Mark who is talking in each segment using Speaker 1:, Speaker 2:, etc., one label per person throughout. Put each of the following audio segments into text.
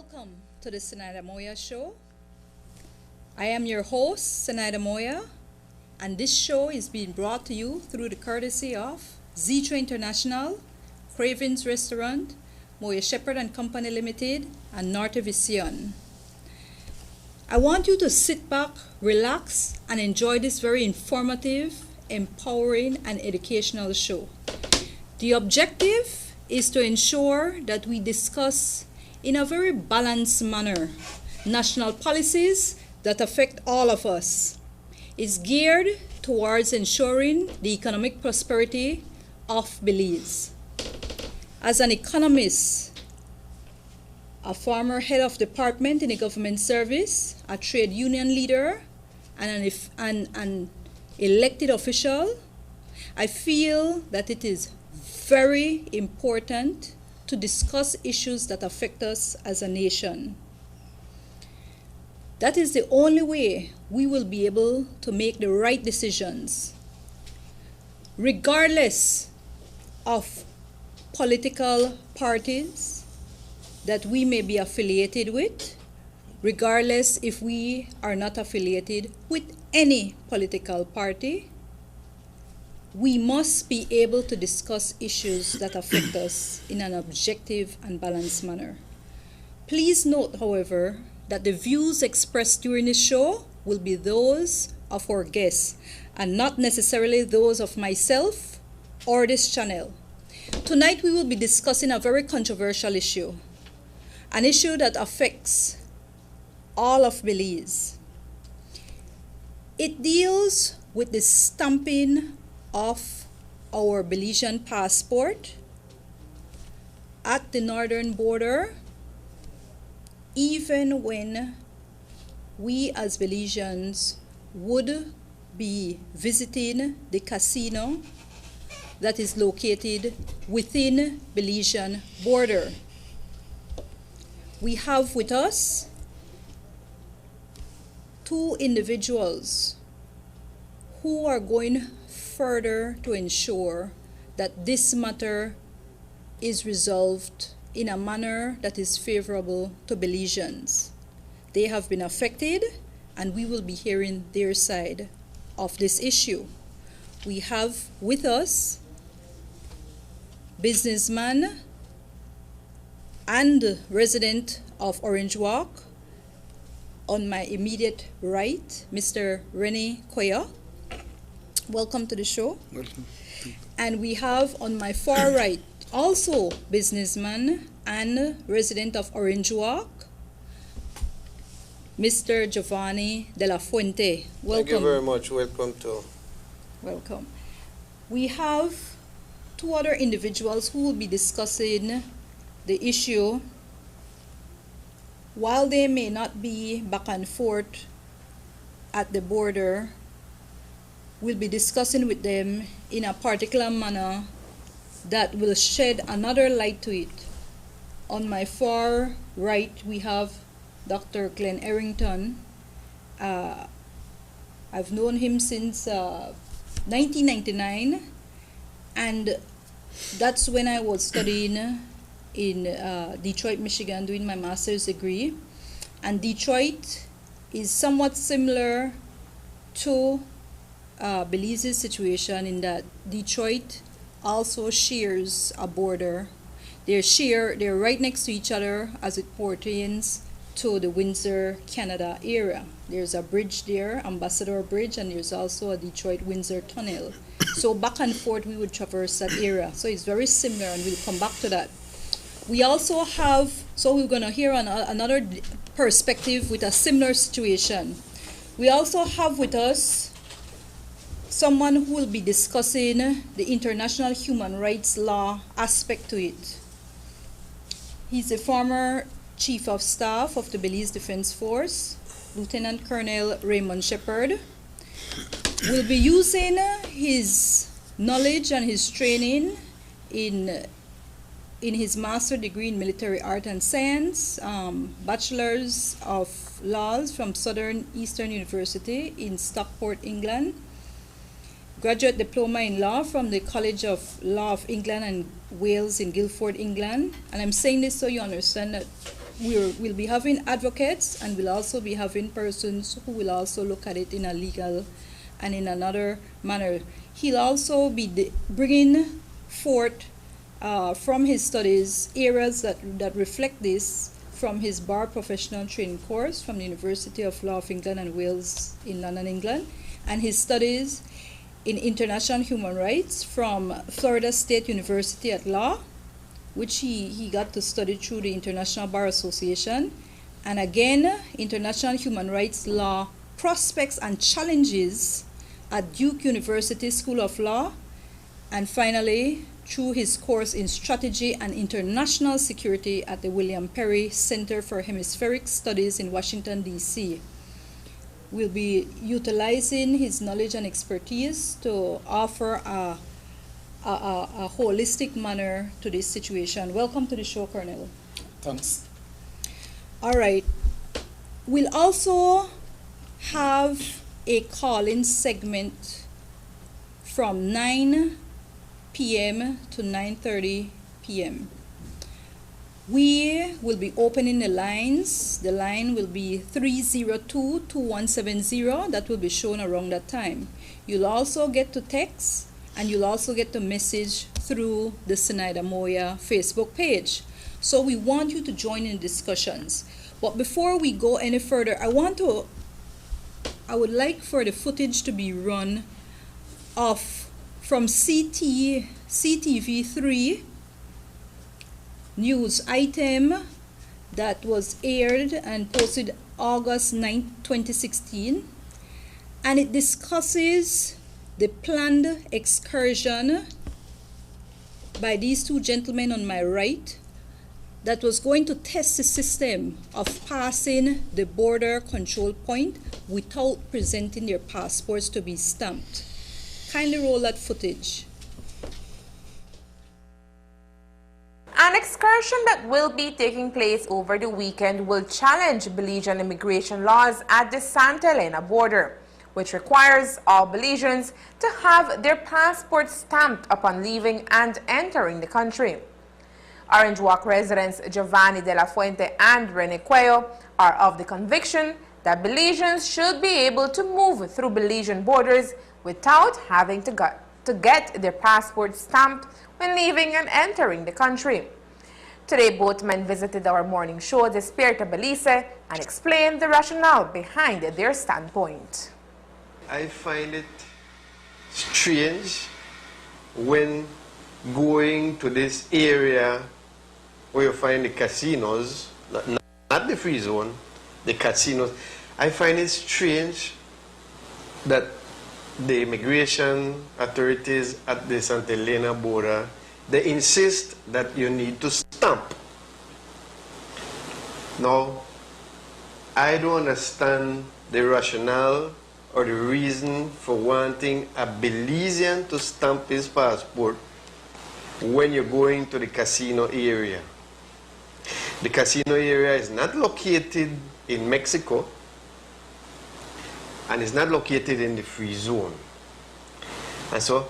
Speaker 1: Welcome to the Zenaida Moya Show. I am your host, Zenaida Moya, and this show is being brought to you through the courtesy of Zitra International, Craven's Restaurant, Moya Shepherd and Company Limited, and Norte Vision. I want you to sit back, relax, and enjoy this very informative, empowering, and educational show. The objective is to ensure that we discuss in a very balanced manner national policies that affect all of us. It's geared towards ensuring the economic prosperity of Belize. As an economist, a former head of department in a government service, a trade union leader, and an elected official, I feel that it is very important to discuss issues that affect us as a nation. That is the only way we will be able to make the right decisions, regardless of political parties that we may be affiliated with, regardless if we are not affiliated with any political party. We must be able to discuss issues that affect us in an objective and balanced manner. Please note, however, that the views expressed during this show will be those of our guests and not necessarily those of myself or this channel. Tonight we will be discussing a very controversial issue, an issue that affects all of Belize. It deals with the stamping of our Belizean passport at the northern border, even when we as Belizeans would be visiting the casino that is located within Belizean border. We have with us two individuals who are going further to ensure that this matter is resolved in a manner that is favorable to Belizeans. They have been affected, and we will be hearing their side of this issue. We have with us businessman and resident of Orange Walk. On my immediate right, Mr. Rene Koya. Welcome to the show.
Speaker 2: Welcome.
Speaker 1: And we have on my far right, also businessman and resident of Orange Walk, Mr. Giovanni de la Fuente. Welcome.
Speaker 3: Thank you very much. Welcome to.
Speaker 1: Welcome. We have two other individuals who will be discussing the issue. While they may not be back and forth at the border, we'll be discussing with them in a particular manner that will shed another light to it. On my far right, we have Dr. Glenn Errington. I've known him since 1999, and that's when I was studying in Detroit, Michigan, doing my master's degree. And Detroit is somewhat similar to Belize's situation in that Detroit also shares a border. They're right next to each other as it pertains to the Windsor, Canada area. There's a bridge there, Ambassador Bridge, and there's also a Detroit-Windsor tunnel. So back and forth we would traverse that area. So it's very similar, and we'll come back to that. We also have, so we're going to hear another perspective with a similar situation. We also have with us someone who will be discussing the international human rights law aspect to it. He's a former Chief of Staff of the Belize Defense Force, Lieutenant Colonel Raymond Shepherd. Will be using his knowledge and his training in his master's degree in military art and science, bachelor's of laws from Southern Eastern University in Stockport, England, graduate diploma in law from the College of Law of England and Wales in Guildford, England. And I'm saying this so you understand that we'll be having advocates, and we'll also be having persons who will also look at it in a legal and in another manner. He'll also be bringing forth from his studies areas that reflect this from his bar professional training course from the University of Law of England and Wales in London, England, and his studies in international human rights from Florida State University at Law, which he got to study through the International Bar Association, and again, international human rights law prospects and challenges at Duke University School of Law, and finally, through his course in Strategy and International Security at the William Perry Center for Hemispheric Studies in Washington, D.C. We'll be utilizing his knowledge and expertise to offer a holistic manner to this situation. Welcome to the show, Colonel.
Speaker 2: Thanks.
Speaker 1: All right. We'll also have a call-in segment from 9 p.m. to 9:30 p.m. We will be opening the lines. The line will be 302-2170. That will be shown around that time. You'll also get to text, and you'll also get to message through the Zenaida Moya Facebook page. So we want you to join in discussions. But before we go any further, I would like for the footage to be run off from CTV3 news item that was aired and posted August 9, 2016, and it discusses the planned excursion by these two gentlemen on my right that was going to test the system of passing the border control point without presenting their passports to be stamped. Kindly roll that footage.
Speaker 3: An excursion that will be taking place over the weekend will challenge Belizean immigration laws at the Santa Elena border, which requires all Belizeans to have their passports stamped upon leaving and entering the country. Orange Walk residents Giovanni de la Fuente and Rene Cuello are of the conviction that Belizeans should be able to move through Belizean borders without having to get their passports stamped when leaving and entering the country. Today, both men visited our morning show, Despierta Belize, and explained the rationale behind their standpoint.
Speaker 4: I find it strange when going to this area where you find the casinos, not the free zone, the casinos. I find it strange that the immigration authorities at the Santa Elena border, they insist that you need to stamp. Now, I don't understand the rationale or the reason for wanting a Belizean to stamp his passport when you're going to the casino area. The casino area is not located in Mexico, and it's not located in the free zone. And so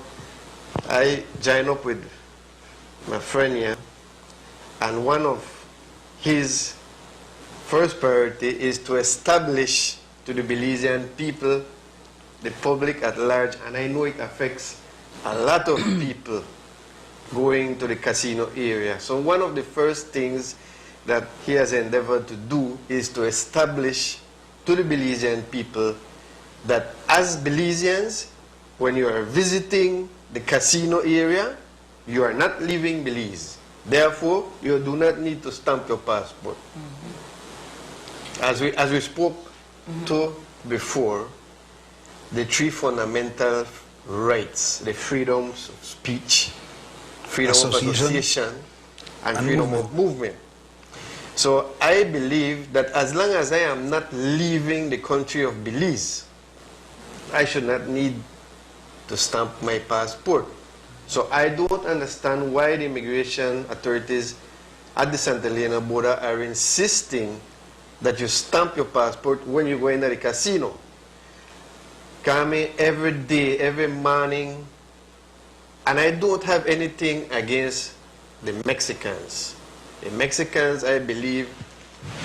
Speaker 4: I joined up with my friend here, and one of his first priority is to establish to the Belizean people, the public at large, and I know it affects a lot of people going to the casino area. So one of the first things that he has endeavored to do is to establish to the Belizean people that as Belizeans, when you are visiting the casino area, you are not leaving Belize. Therefore, you do not need to stamp your passport. As we spoke to before, the three fundamental rights, the freedoms of speech, freedom of association, and freedom of movement. So I believe that as long as I am not leaving the country of Belize, I should not need to stamp my passport. So I don't understand why the immigration authorities at the Santa Elena border are insisting that you stamp your passport when you go into the casino. Coming every day, every morning, and I don't have anything against the Mexicans. The Mexicans, I believe,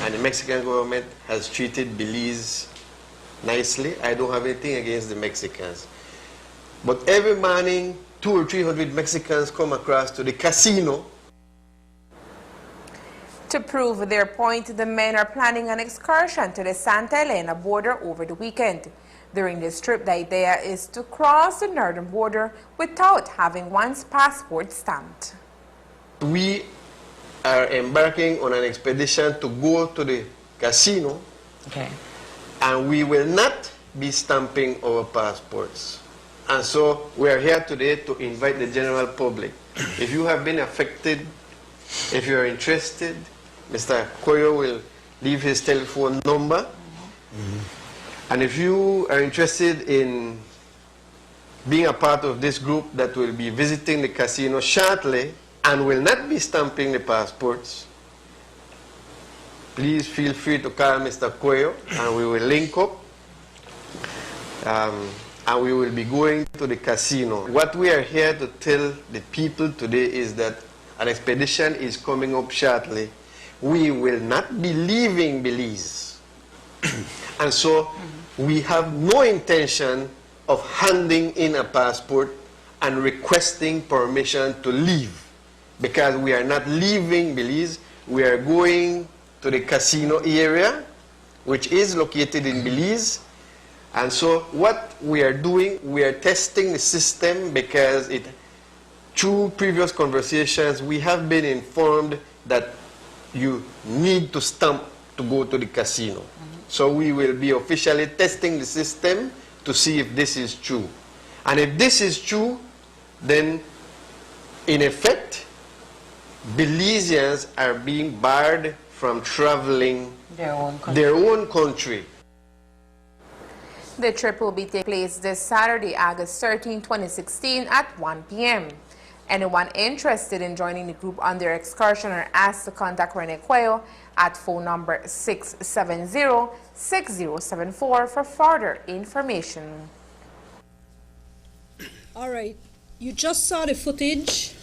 Speaker 4: and the Mexican government has treated Belize nicely. I don't have anything against the Mexicans. But every morning, 200 or 300 Mexicans come across to the casino.
Speaker 3: To prove their point, the men are planning an excursion to the Santa Elena border over the weekend. During this trip, the idea is to cross the northern border without having one's passport stamped.
Speaker 4: We are embarking on an expedition to go to the casino, and we will not be stamping our passports. And so we are here today to invite the general public. If you have been affected, if you are interested, Mr. Koyo will leave his telephone number. And if you are interested in being a part of this group that will be visiting the casino shortly and will not be stamping the passports, please feel free to call Mr. Koyo and we will link up. And we will be going to the casino. What we are here to tell the people today is that an expedition is coming up shortly. We will not be leaving Belize. And so we have no intention of handing in a passport and requesting permission to leave, because we are not leaving Belize. We are going to the casino area, which is located in Belize. And so what we are doing, we are testing the system, because through previous conversations, we have been informed that you need to stamp to go to the casino. So we will be officially testing the system to see if this is true. And if this is true, then in effect, Belizeans are being barred from traveling their own country.
Speaker 3: The trip will be taking place this Saturday, August 13, 2016 at 1 p.m. Anyone interested in joining the group on their excursion are asked to contact Rene Cuello at phone number 670-6074 for further information.
Speaker 1: All right, you just saw the footage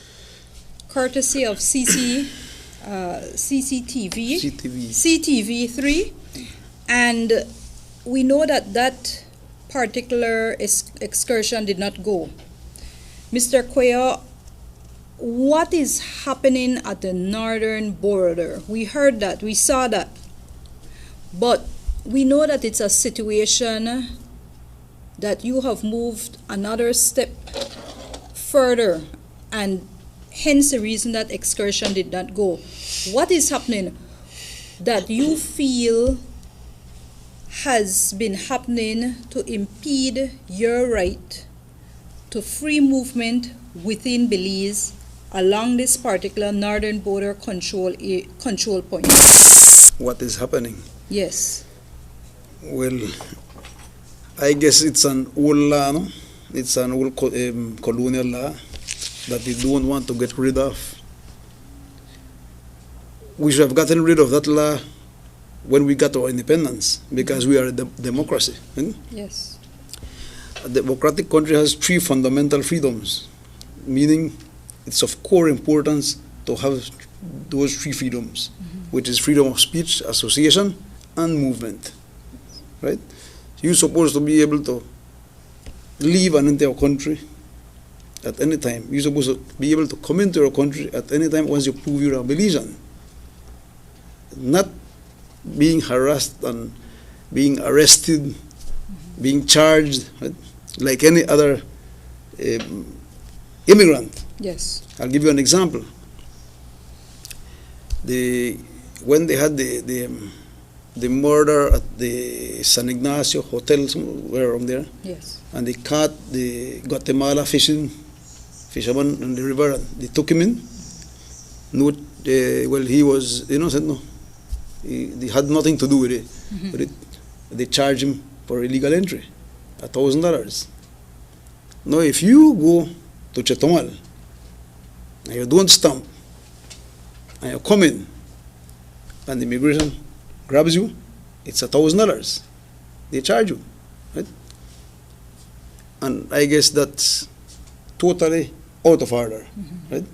Speaker 1: courtesy of CTV3, and we know that that particular excursion did not go. Mr. Cuello, what is happening at the northern border? We heard that, we saw that, but we know that it's a situation that you have moved another step further, and hence the reason that excursion did not go. What is happening that you feel has been happening to impede your right to free movement within Belize along this particular northern border control point?
Speaker 2: What is happening?
Speaker 1: Yes.
Speaker 2: Well, I guess it's an old law, no? It's an old colonial law that they don't want to get rid of. We should have gotten rid of that law when we got our independence, because we are a democracy.
Speaker 1: Yes.
Speaker 2: A democratic country has 3 fundamental freedoms, meaning it's of core importance to have those 3 freedoms, which is freedom of speech, association, and movement. Right? You're supposed to be able to leave and enter your country at any time. You're supposed to be able to come into your country at any time once you prove you're a Belizean. Not being harassed and being arrested, being charged, right? Like any other immigrant.
Speaker 1: Yes.
Speaker 2: I'll give you an example. When they had the murder at the San Ignacio Hotel, somewhere around there,
Speaker 1: Yes.
Speaker 2: and they caught the Guatemala fisherman on the river, and they took him in. No, well, he was innocent, no. They had nothing to do with it. But they charged him for illegal entry, $1,000. Now, if you go to Chetumal and you don't stamp and you come in and the immigration grabs you, it's $1,000. They charge you, right? And I guess that's totally out of order, right?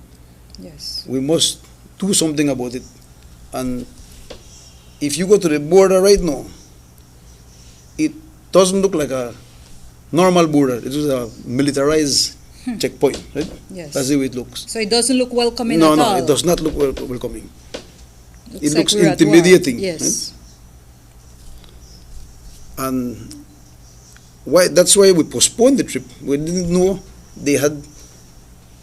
Speaker 1: Yes.
Speaker 2: We must do something about it. And if you go to the border right now, it doesn't look like a normal border. It is a militarized checkpoint, right?
Speaker 1: Yes.
Speaker 2: That's the way it looks.
Speaker 1: So it doesn't look welcoming
Speaker 2: No,
Speaker 1: at all.
Speaker 2: no, it does not look welcoming. It
Speaker 1: like
Speaker 2: looks
Speaker 1: we're at war.
Speaker 2: intimidating.
Speaker 1: Yes.
Speaker 2: Right? And that's why we postponed the trip. We didn't know they had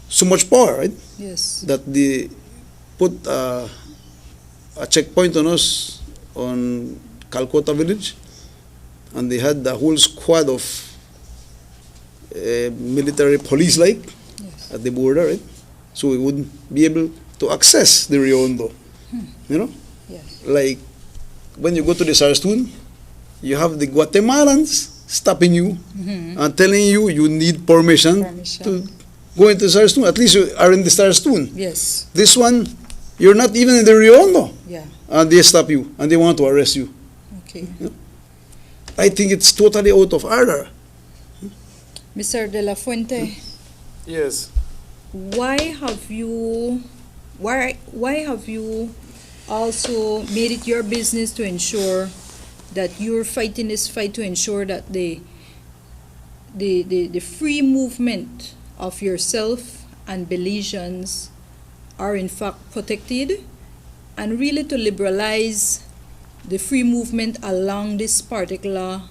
Speaker 2: so much power, right?
Speaker 1: Yes.
Speaker 2: That they put a checkpoint on us on Calcutta village, and they had the whole squad of military police-like at the border, right? So we wouldn't be able to access the Rio Hondo. You know?
Speaker 1: Yes.
Speaker 2: Like when you go to the Sarstoon, you have the Guatemalans stopping you and telling you you need permission to go into Sarstoon. At least you are in the Sarstoon.
Speaker 1: Yes.
Speaker 2: This one, you're not even in the Rio Hondo.
Speaker 1: Yeah.
Speaker 2: And they stop you and they want to arrest you.
Speaker 1: Okay.
Speaker 2: You know? I think it's totally out of order.
Speaker 1: Mr. De La Fuente,
Speaker 5: Yes.
Speaker 1: why have you also made it your business to ensure that you're fighting this fight to ensure that the free movement of yourself and Belizeans are in fact protected, and really to liberalize the free movement along this particular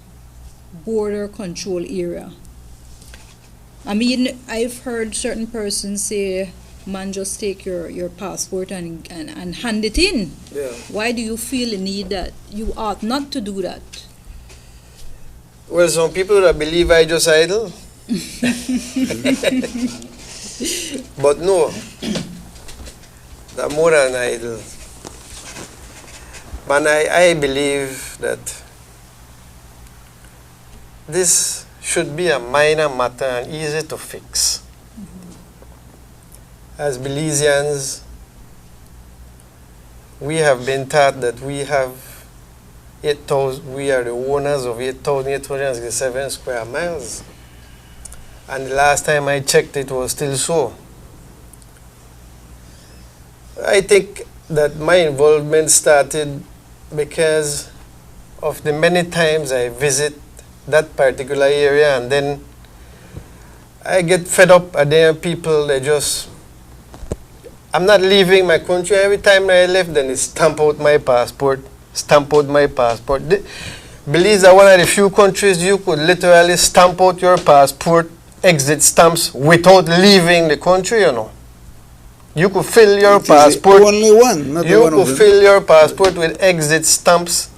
Speaker 1: border control area? I mean, I've heard certain persons say, man, just take your passport and hand it in.
Speaker 5: Yeah.
Speaker 1: Why do you feel the need that you ought not to do that?
Speaker 5: Well, some people that believe I just idle. But no, that more than idle. But I believe that this should be a minor matter and easy to fix. As Belizeans, we have been taught that we have 8,000, we are the owners of 8,867 square miles. And the last time I checked, it was still so. I think that my involvement started because of the many times I visit that particular area, and then I get fed up at there people, they just, I'm not leaving my country. Every time I left, then they stamp out my passport, stamp out my passport. Belize are one of the few countries you could literally stamp out your passport, exit stamps, without leaving the country, you know. You could fill your passport.
Speaker 2: Only one, not
Speaker 5: You
Speaker 2: one of
Speaker 5: could
Speaker 2: them.
Speaker 5: fill your passport with exit stamps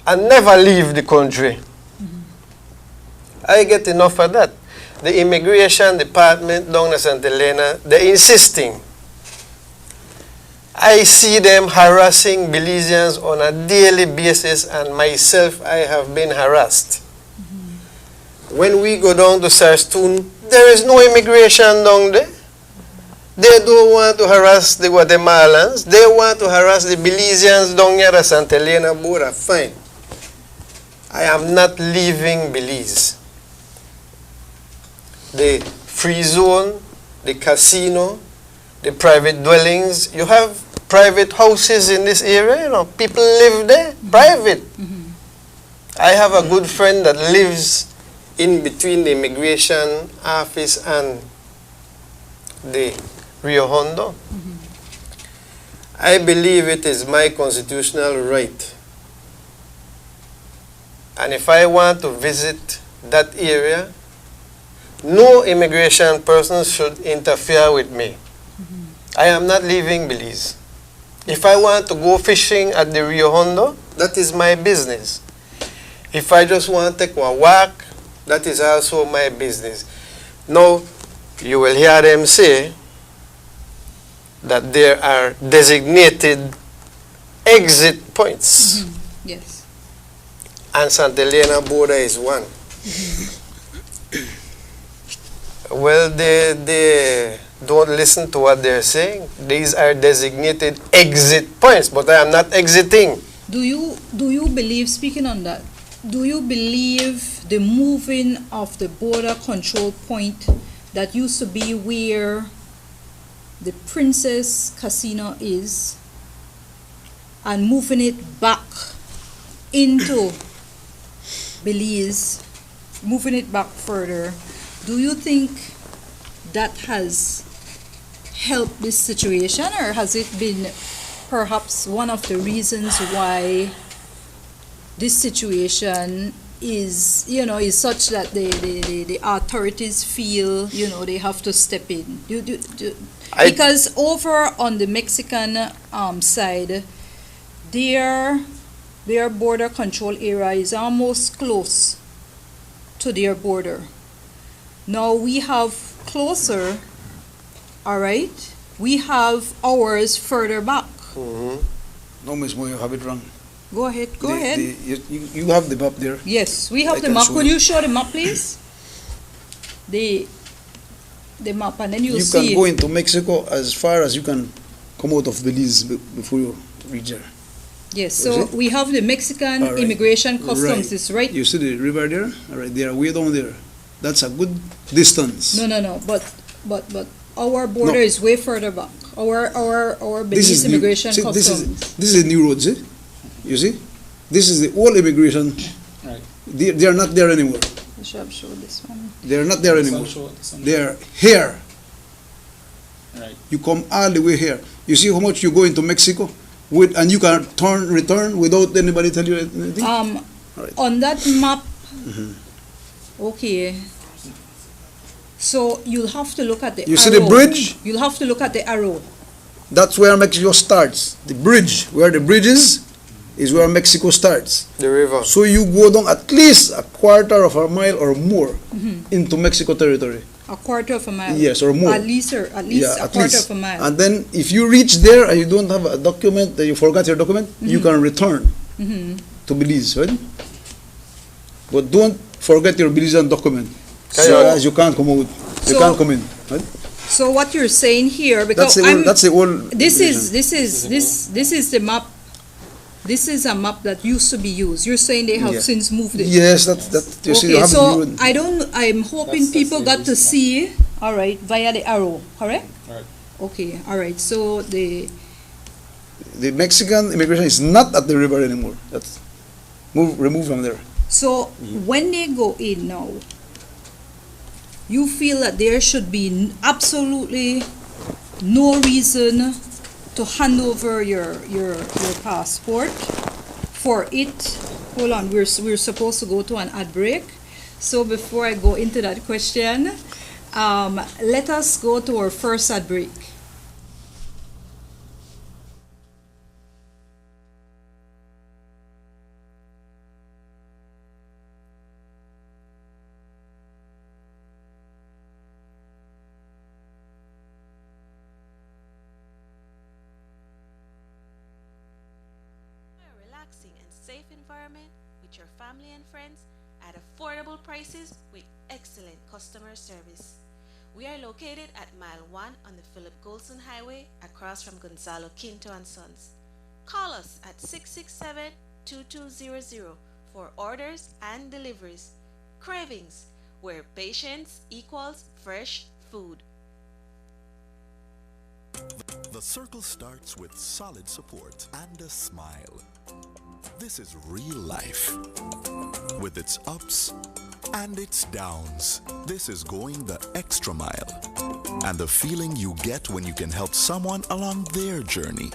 Speaker 5: and never leave the country. I get enough of that. The immigration department down in St. Helena, they're insisting. I see them harassing Belizeans on a daily basis, and myself, I have been harassed. When we go down to Sarstoon, there is no immigration down there. They don't want to harass the Guatemalans. They want to harass the Belizeans down here at St. Helena border. Fine. I am not leaving Belize. The free zone, the casino, the private dwellings. You have private houses in this area, you know. People live there, private. I have a good friend that lives in between the immigration office and the Rio Hondo. I believe it is my constitutional right. And if I want to visit that area, no immigration person should interfere with me. I am not leaving Belize. If I want to go fishing at the Rio Hondo, that is my business. If I just want to take a walk, that is also my business. Now, you will hear them say that there are designated exit points.
Speaker 1: Yes.
Speaker 5: And St. Helena border is one. Well, they don't listen to what they're saying. These are designated exit points, but I am not exiting.
Speaker 1: Do you believe, speaking on that, do you believe the moving of the border control point that used to be where the Princess Casino is, and moving it back into Belize, moving it back further, do you think that has helped this situation, or has it been perhaps one of the reasons why this situation is, is such that the authorities feel, they have to step in? Because over on the Mexican side, their border control area is almost close to their border. Now we have closer, all right? We have ours further back.
Speaker 2: No, Miss Moya, you have it wrong.
Speaker 1: Go ahead.
Speaker 2: You have the map there.
Speaker 1: Yes, we have the map. Could you show the map, please? The map, and then you see.
Speaker 2: You can go into Mexico as far as you can come out of Belize before you reach there.
Speaker 1: Yes, so we have the Mexican immigration customs. It's right.
Speaker 2: You see the river there? All right, they are way down there. That's a good distance.
Speaker 1: No. But our border is way further back. Our Belize immigration customs.
Speaker 2: This is new road, see? You see? This is the old immigration.
Speaker 6: Right.
Speaker 2: They are not there anymore.
Speaker 1: I should have showed this one.
Speaker 2: They are not there anymore. They are here.
Speaker 6: Right.
Speaker 2: You come all the way here. You see how much you go into Mexico, and you can return without anybody tell you anything. Right.
Speaker 1: On that map, okay. So you'll have to look at the arrow.
Speaker 2: You see the bridge?
Speaker 1: You'll have to look at the arrow.
Speaker 2: That's where Mexico starts. The bridge, where the bridge is where Mexico starts.
Speaker 5: The river.
Speaker 2: So you go down at least a quarter of a mile or more into Mexico territory.
Speaker 1: A quarter of a mile.
Speaker 2: Yes, or more.
Speaker 1: At least a quarter of a mile.
Speaker 2: And then if you reach there and you don't have a document, that you forgot your document, you can return to Belize, right? But don't forget your Belizean document. As you can't come out. You can't come in. Right?
Speaker 1: So what you're saying here, because
Speaker 2: that's the old
Speaker 1: this is the map. This is a map that used to be used. You're saying they have since moved it.
Speaker 2: Yes, that you see.
Speaker 1: Okay, so I'm hoping people got to see. All right, via the arrow, correct?
Speaker 6: Right.
Speaker 1: Okay, all right. So the
Speaker 2: Mexican immigration is not at the river anymore. That's removed from there.
Speaker 1: So when they go in now, you feel that there should be absolutely no reason to hand over your passport for it. Hold on, we're supposed to go to an ad break. So before I go into that question, let us go to our first ad break.
Speaker 7: And safe environment with your family and friends at affordable prices with excellent customer service. We are located at Mile 1 on the Philip Golson Highway across from Gonzalo Quinto and Sons. Call us at 667-2200 for orders and deliveries. Cravings, where patience equals fresh food.
Speaker 8: The circle starts with solid support and a smile. This is real life, with its ups and its downs. This is going the extra mile, and the feeling you get when you can help someone along their journey.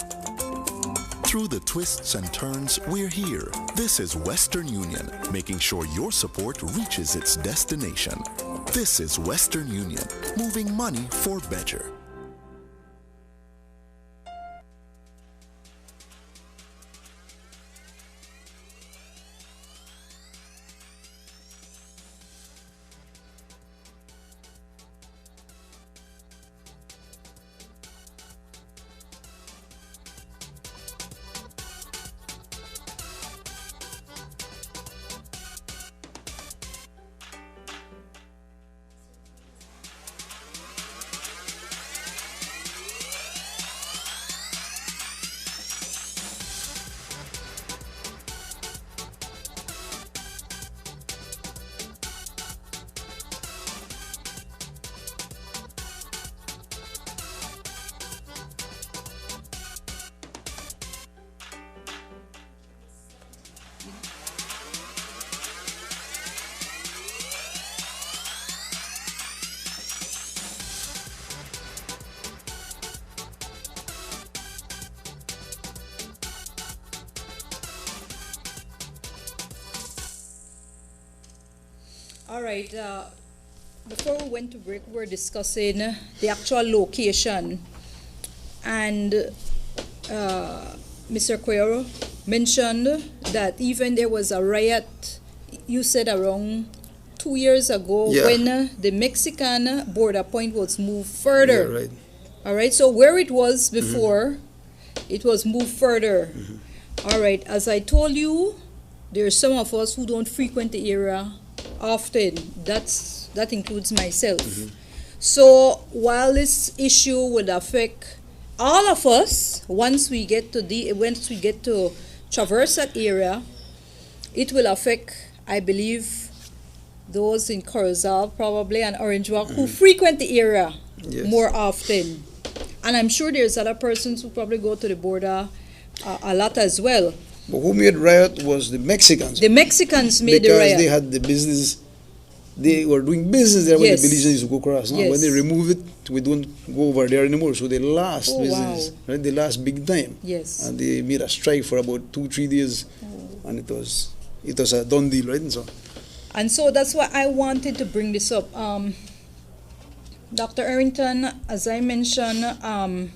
Speaker 8: Through the twists and turns, we're here. This is Western Union, making sure your support reaches its destination. This is Western Union, moving money for better.
Speaker 1: All right. Before we went to break, we were discussing the actual location, and Mr. Cuero mentioned that even there was a riot, you said around 2 years ago,
Speaker 2: Yeah.
Speaker 1: when the Mexican border point was moved further.
Speaker 2: Yeah, right.
Speaker 1: All right, so where it was before, it was moved further. All right, as I told you, there are some of us who don't frequent the area often. That includes myself. So while this issue would affect all of us, once we get to traverse that area, it will affect, I believe, those in Corozal probably and Orange Walk who frequent the area
Speaker 2: Yes.
Speaker 1: more often. And I'm sure there's other persons who probably go to the border a lot as well.
Speaker 2: But who made riot was the Mexicans.
Speaker 1: The Mexicans made the
Speaker 2: because
Speaker 1: riot.
Speaker 2: they had the business, they were doing business there when
Speaker 1: Yes.
Speaker 2: the Belize used to go across. Now,
Speaker 1: Yes.
Speaker 2: when they remove it, we don't go over there anymore. So they lost
Speaker 1: Oh,
Speaker 2: business,
Speaker 1: wow.
Speaker 2: right? They lost big time.
Speaker 1: Yes.
Speaker 2: And they made a strike for about 2-3 days, and it was a done deal, right?
Speaker 1: And so that's why I wanted to bring this up. Dr. Arrington, as I mentioned, and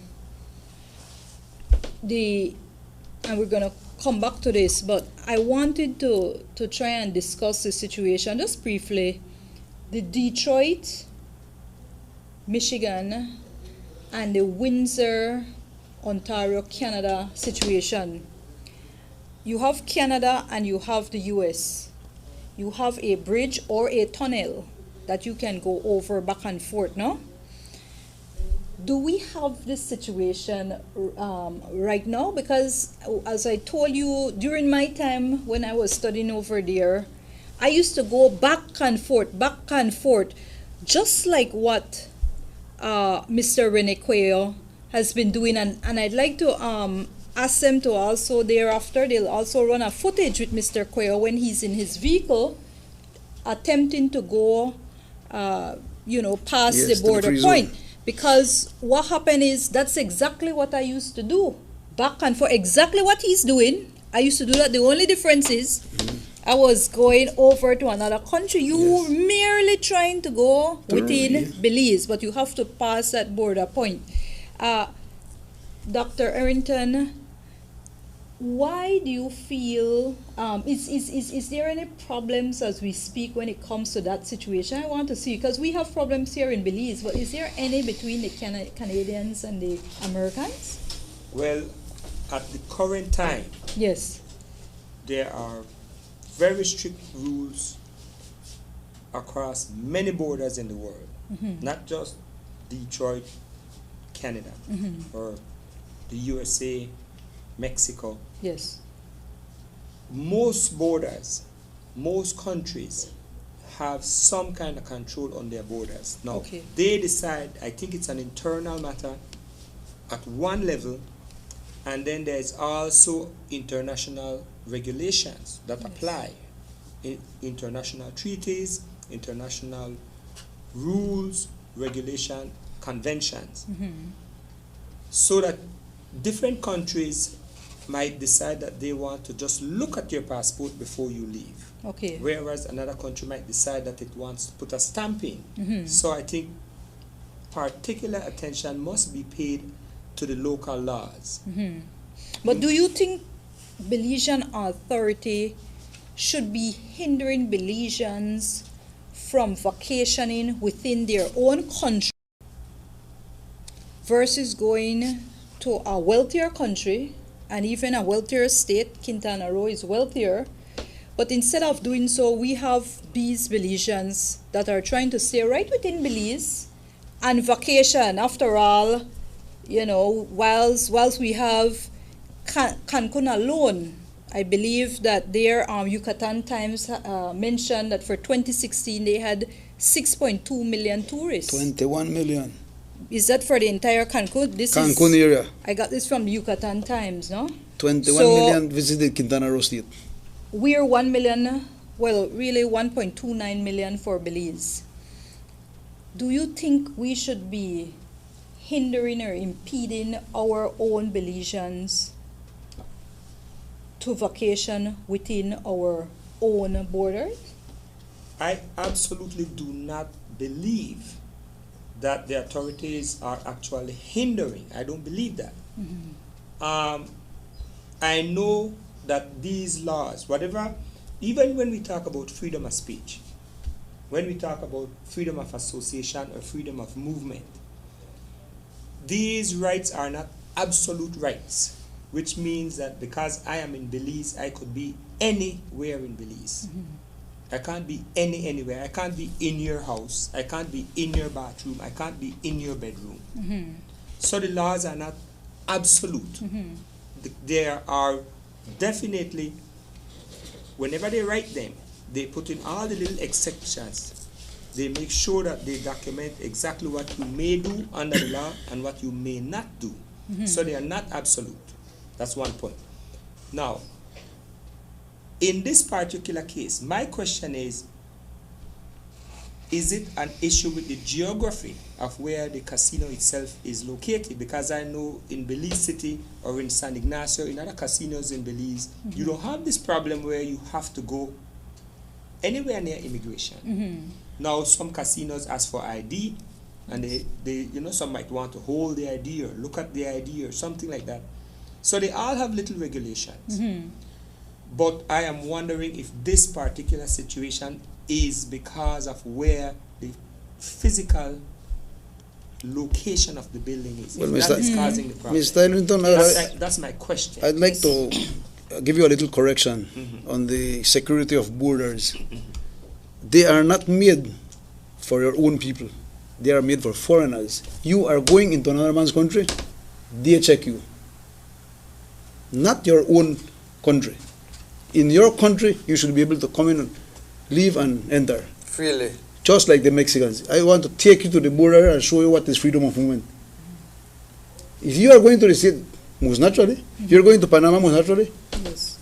Speaker 1: we're going to come back to this, but I wanted to try and discuss the situation just briefly. The Detroit, Michigan, and the Windsor, Ontario, Canada situation. You have Canada and you have the US. You have a bridge or a tunnel that you can go over back and forth, no? Do we have this situation right now? Because as I told you, during my time when I was studying over there, I used to go back and forth, just like what Mr. Rene Cuello has been doing. And I'd like to ask them to also thereafter, they'll also run a footage with Mr. Cuello when he's in his vehicle attempting to go, past
Speaker 2: Yes,
Speaker 1: the
Speaker 2: to the
Speaker 1: border
Speaker 2: free zone.
Speaker 1: point. Because what happened is that's exactly what I used to do. Back and forth, exactly what he's doing. I used to do that. The only difference is I was going over to another country. You were merely trying to go within Belize, but you have to pass that border point. Dr. Arrington, why do you feel, is there any problems as we speak when it comes to that situation? I want to see, because we have problems here in Belize, but is there any between the Canadians and the Americans?
Speaker 6: Well, at the current time,
Speaker 1: Yes.
Speaker 6: there are very strict rules across many borders in the world, not just Detroit, Canada, or the USA, Mexico.
Speaker 1: Yes.
Speaker 6: Most borders, most countries have some kind of control on their borders. Now,
Speaker 1: Okay.
Speaker 6: they decide, I think it's an internal matter at one level, and then there's also international regulations that apply. International treaties, international rules, regulation, conventions. So that different countries might decide that they want to just look at your passport before you leave.
Speaker 1: Okay.
Speaker 6: Whereas another country might decide that it wants to put a stamp in. So I think particular attention must be paid to the local laws.
Speaker 1: But do you think Belizean authority should be hindering Belizeans from vacationing within their own country versus going to a wealthier country and even a wealthier state? Quintana Roo is wealthier. But instead of doing so, we have these Belizeans that are trying to stay right within Belize and vacation. After all, whilst we have Cancun alone, I believe that their Yucatan Times mentioned that for 2016 they had 6.2 million tourists.
Speaker 2: 21 million.
Speaker 1: Is that for the entire Cancun?
Speaker 2: Cancun area.
Speaker 1: I got this from the Yucatan Times, no?
Speaker 2: 21
Speaker 1: So-
Speaker 2: million visited Quintana Roo State.
Speaker 1: We're 1 million, well, really 1.29 million for Belize. Do you think we should be hindering or impeding our own Belizeans to vacation within our own borders?
Speaker 6: I absolutely do not believe that the authorities are actually hindering. I don't believe that. I know that these laws, whatever, even when we talk about freedom of speech, when we talk about freedom of association or freedom of movement, these rights are not absolute rights, which means that because I am in Belize, I could be anywhere in Belize. I can't be anywhere. I can't be in your house. I can't be in your bathroom. I can't be in your bedroom. So the laws are not absolute. There are definitely, whenever they write them, they put in all the little exceptions. They make sure that they document exactly what you may do under the law and what you may not do. So they are not absolute. That's one point. Now, in this particular case, my question is it an issue with the geography of where the casino itself is located? Because I know in Belize City or in San Ignacio, in other casinos in Belize, you don't have this problem where you have to go anywhere near immigration. Now, some casinos ask for ID, and they some might want to hold the ID or look at the ID or something like that. So they all have little regulations. But I am wondering if this particular situation is because of where the physical location of the building is.
Speaker 2: Well,
Speaker 6: That is causing the problem.
Speaker 2: Mr. Ellington,
Speaker 6: That's my question.
Speaker 2: I'd like to give you a little correction on the security of borders. They are not made for your own people. They are made for foreigners. You are going into another man's country, they check you. Not your own country. In your country, you should be able to come in and leave and enter.
Speaker 5: Freely.
Speaker 2: Just like the Mexicans. I want to take you to the border and show you what is freedom of movement. If you are going to the state, most naturally. If you're going to Panama, most naturally.
Speaker 1: Yes.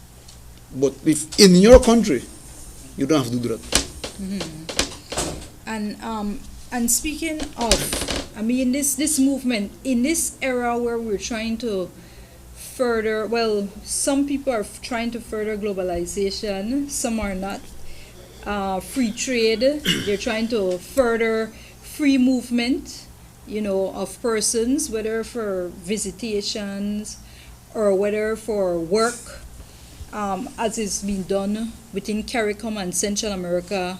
Speaker 2: But if in your country, you don't have to do that.
Speaker 1: And speaking of, I mean, this movement, in this era where we're trying to further, well, some people are trying to further globalization, some are not. Free trade, they're trying to further free movement, of persons, whether for visitations or whether for work, as is being done within CARICOM and Central America.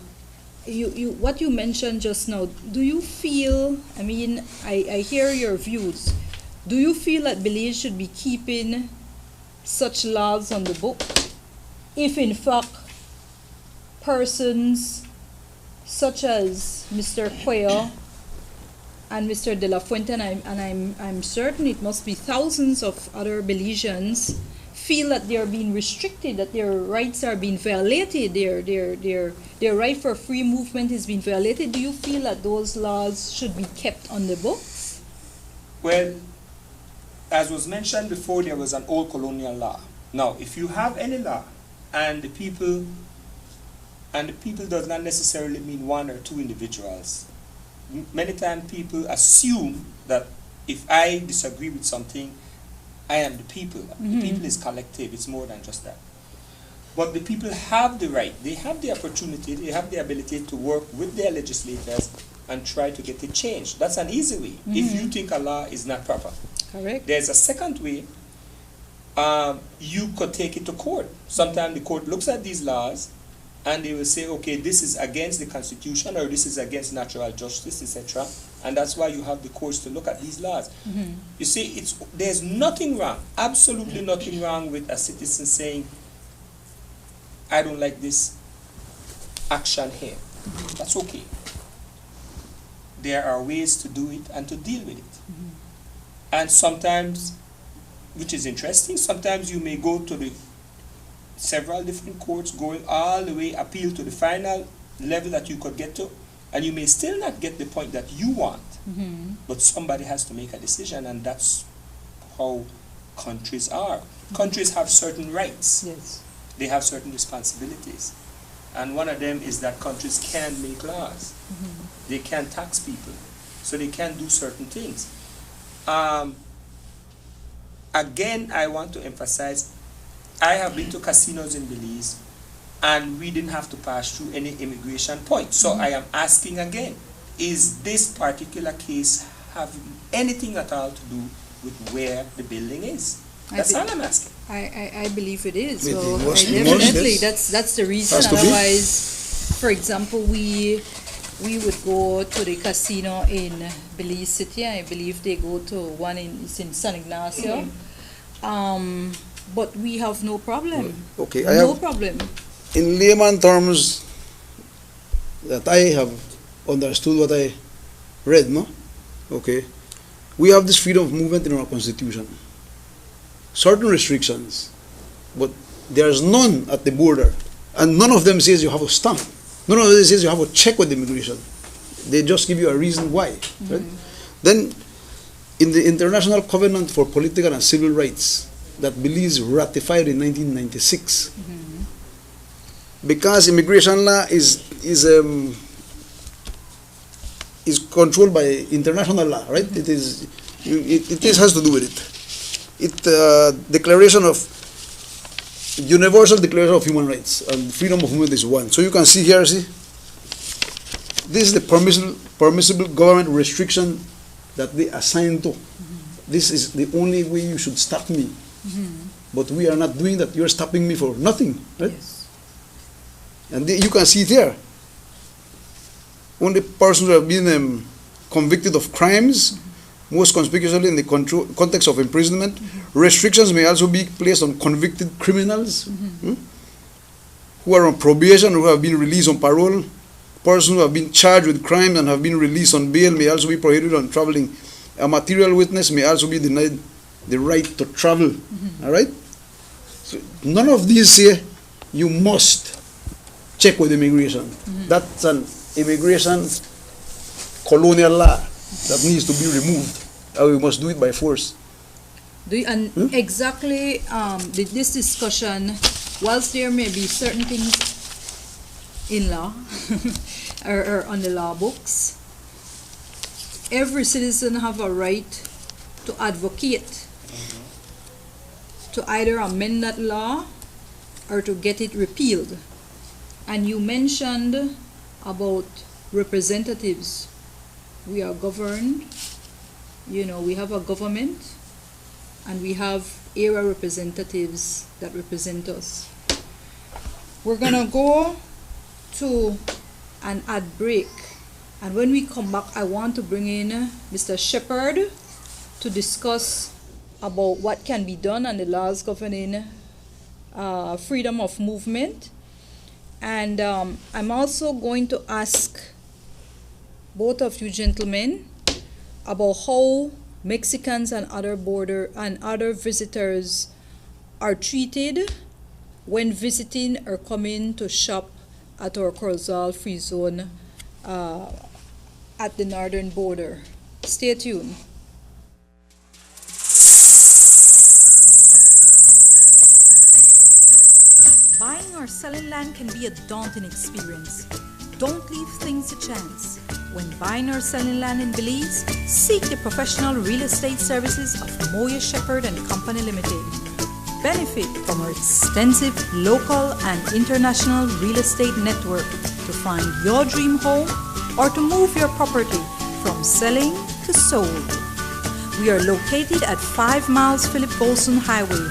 Speaker 1: What you mentioned just now, do you feel, I mean, I hear your views, do you feel that Belize should be keeping such laws on the book if in fact persons such as Mr. Cuellar and Mr. De La Fuente, and I'm certain it must be thousands of other Belizeans, feel that they are being restricted, that their rights are being violated, their right for free movement is being violated? Do you feel that those laws should be kept on the books?
Speaker 6: Well, as was mentioned before, there was an old colonial law. Now, if you have any law and the people does not necessarily mean one or two individuals. Many times people assume that if I disagree with something, I am the people. The people is collective, it's more than just that. But the people have the right, they have the opportunity, they have the ability to work with their legislators and try to get it changed. That's an easy way, if you think a law is not proper.
Speaker 1: Correct.
Speaker 6: There's a second way. You could take it to court. Sometimes the court looks at these laws and they will say, okay, this is against the Constitution or this is against natural justice, etc. And that's why you have the courts to look at these laws. You see, there's nothing wrong, absolutely nothing wrong with a citizen saying, I don't like this action here. That's okay. There are ways to do it and to deal with it. And sometimes, which is interesting, sometimes you may go to the several different courts, going all the way, appeal to the final level that you could get to, and you may still not get the point that you want. But somebody has to make a decision, and that's how countries are. Countries have certain rights.
Speaker 1: Yes.
Speaker 6: They have certain responsibilities. And one of them is that countries can make laws. They can tax people. So they can do certain things. Again, I want to emphasize, I have been to casinos in Belize, and we didn't have to pass through any immigration point. So I am asking again, is this particular case have anything at all to do with where the building is? That's all I'm asking.
Speaker 1: I believe it is.
Speaker 2: It
Speaker 1: So
Speaker 2: must-
Speaker 1: definitely,
Speaker 2: yes.
Speaker 1: that's the reason.
Speaker 2: Has to be.
Speaker 1: Otherwise, for example, we would go to the casino in Belize City. I believe they go to one in San Ignacio. But we have no problem.
Speaker 2: Okay, I
Speaker 1: No
Speaker 2: have,
Speaker 1: problem.
Speaker 2: in layman terms, that I have understood what I read, no? Okay. We have this freedom of movement in our constitution. Certain restrictions, but there's none at the border. And none of them says you have a stamp. None of them says you have a check with immigration. They just give you a reason why. Right? Then, in the International Covenant for Political and Civil Rights that Belize ratified in 1996, because immigration law is controlled by international law, right? It has to do with it. Declaration of Universal Declaration of Human Rights and freedom of movement is one. So you can see here, see, this is the permissible government restriction that they assign to. This is the only way you should stop me. But we are not doing that. You're stopping me for nothing, right?
Speaker 1: Yes.
Speaker 2: And you can see it here. Only persons who have been convicted of crimes, most conspicuously in the context of imprisonment. Restrictions may also be placed on convicted criminals who are on probation or who have been released on parole. Persons who have been charged with crime and have been released on bail may also be prohibited on traveling. A material witness may also be denied the right to travel. All right? So none of these say you must check with immigration. That's an immigration colonial law that needs to be removed. And we must do it by force.
Speaker 1: Exactly, this discussion, whilst there may be certain things in law or on the law books, every citizen have a right to advocate to either amend that law or to get it repealed. And you mentioned about representatives. We are governed, we have a government, and we have area representatives that represent us. We're gonna go to an ad break, and when we come back, I want to bring in Mr. Shepherd to discuss about what can be done and the laws governing freedom of movement. And I'm also going to ask both of you gentlemen about how Mexicans and other visitors are treated when visiting or coming to shop at our Corozal Free Zone at the northern border. Stay tuned.
Speaker 9: Buying or selling land can be a daunting experience. Don't leave things to chance. When buying or selling land in Belize, seek the professional real estate services of Moya Shepherd and Company Limited. Benefit from our extensive local and international real estate network to find your dream home or to move your property from selling to sold. We are located at 5 miles Philip Golson Highway.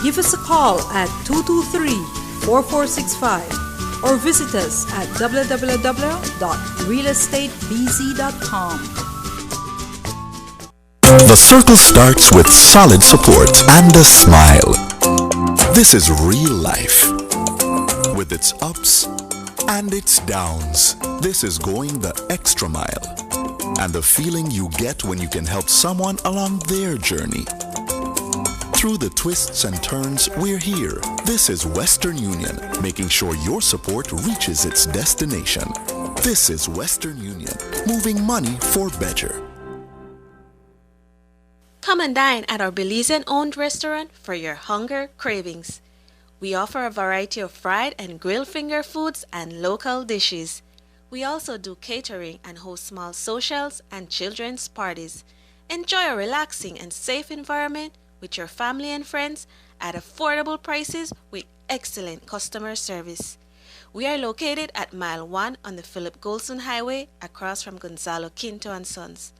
Speaker 9: Give us a call at 223-4465 or visit us at www.realestatebz.com.
Speaker 8: The circle starts with solid support and a smile. This is real life. With its ups and its downs. This is going the extra mile. And the feeling you get when you can help someone along their journey. Through the twists and turns, we're here. This is Western Union, making sure your support reaches its destination. This is Western Union, moving money for better.
Speaker 7: Come and dine at our Belizean-owned restaurant for your hunger cravings. We offer a variety of fried and grilled finger foods and local dishes. We also do catering and host small socials and children's parties. Enjoy a relaxing and safe environment with your family and friends at affordable prices with excellent customer service. We are located at Mile 1 on the Philip Golson Highway across from Gonzalo Quinto and Sons.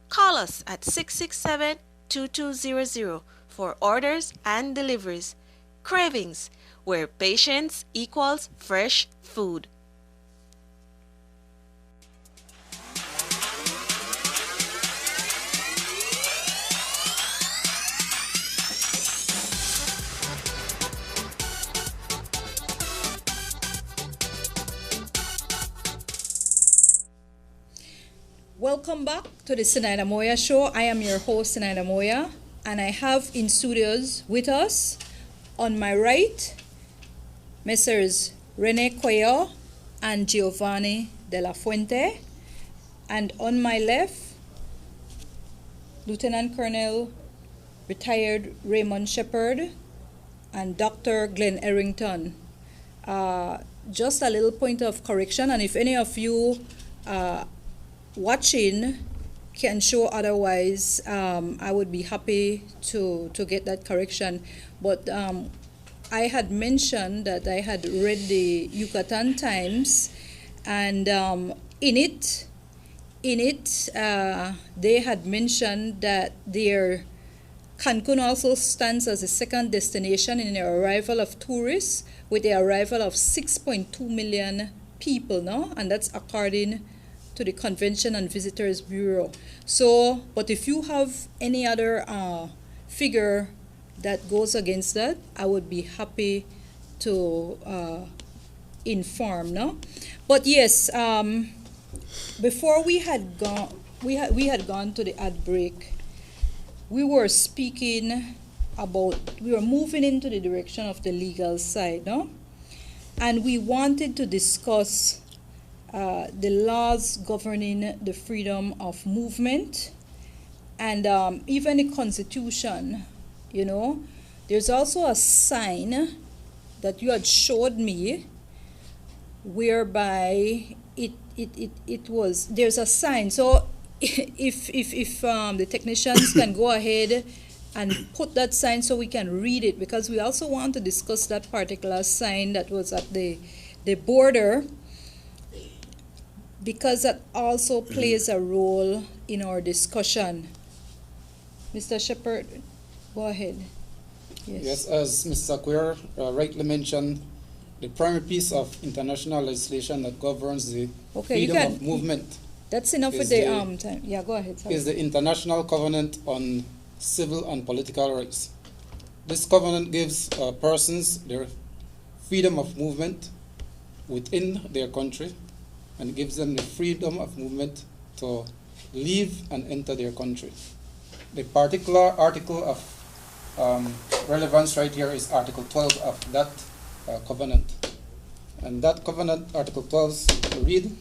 Speaker 7: Call us at 667-2200 for orders and deliveries. Cravings, where patience equals fresh food.
Speaker 1: Welcome back to the Zenaida Moya Show. I am your host, Zenaida Moya, and I have in studios with us, on my right, Messrs. Rene Coyo and Giovanni de la Fuente, and on my left, Lieutenant Colonel retired Raymond Shepard and Dr. Glenn Errington. Just a little point of correction, and if any of you watching can show otherwise, I would be happy to get that correction. But I had mentioned that I had read the Yucatan Times, and in it they had mentioned that their Cancun also stands as a second destination in the arrival of tourists, with the arrival of 6.2 million people, no? And that's according to the Convention and Visitors Bureau. So, but if you have any other figure that goes against that, I would be happy to inform, no? But yes, before we had gone to the ad break, we were speaking about, we were moving into the direction of the legal side, no? And we wanted to discuss the laws governing the freedom of movement, and even the Constitution, you know. There's also a sign that you had showed me whereby it was, there's a sign. So if the technicians can go ahead and put that sign so we can read it, because we also want to discuss that particular sign that was at the border, because that also plays a role in our discussion. Mr. Shepard, go ahead.
Speaker 10: Yes, as Mr. Queer rightly mentioned, the primary piece of international legislation that governs the freedom of movement.
Speaker 1: That's enough with the time. Yeah, go ahead. Sorry.
Speaker 10: Is the International Covenant on Civil and Political Rights. This covenant gives persons their freedom of movement within their country, and it gives them the freedom of movement to leave and enter their country. The particular article of relevance right here is Article 12 of that covenant. And that covenant, Article 12, read,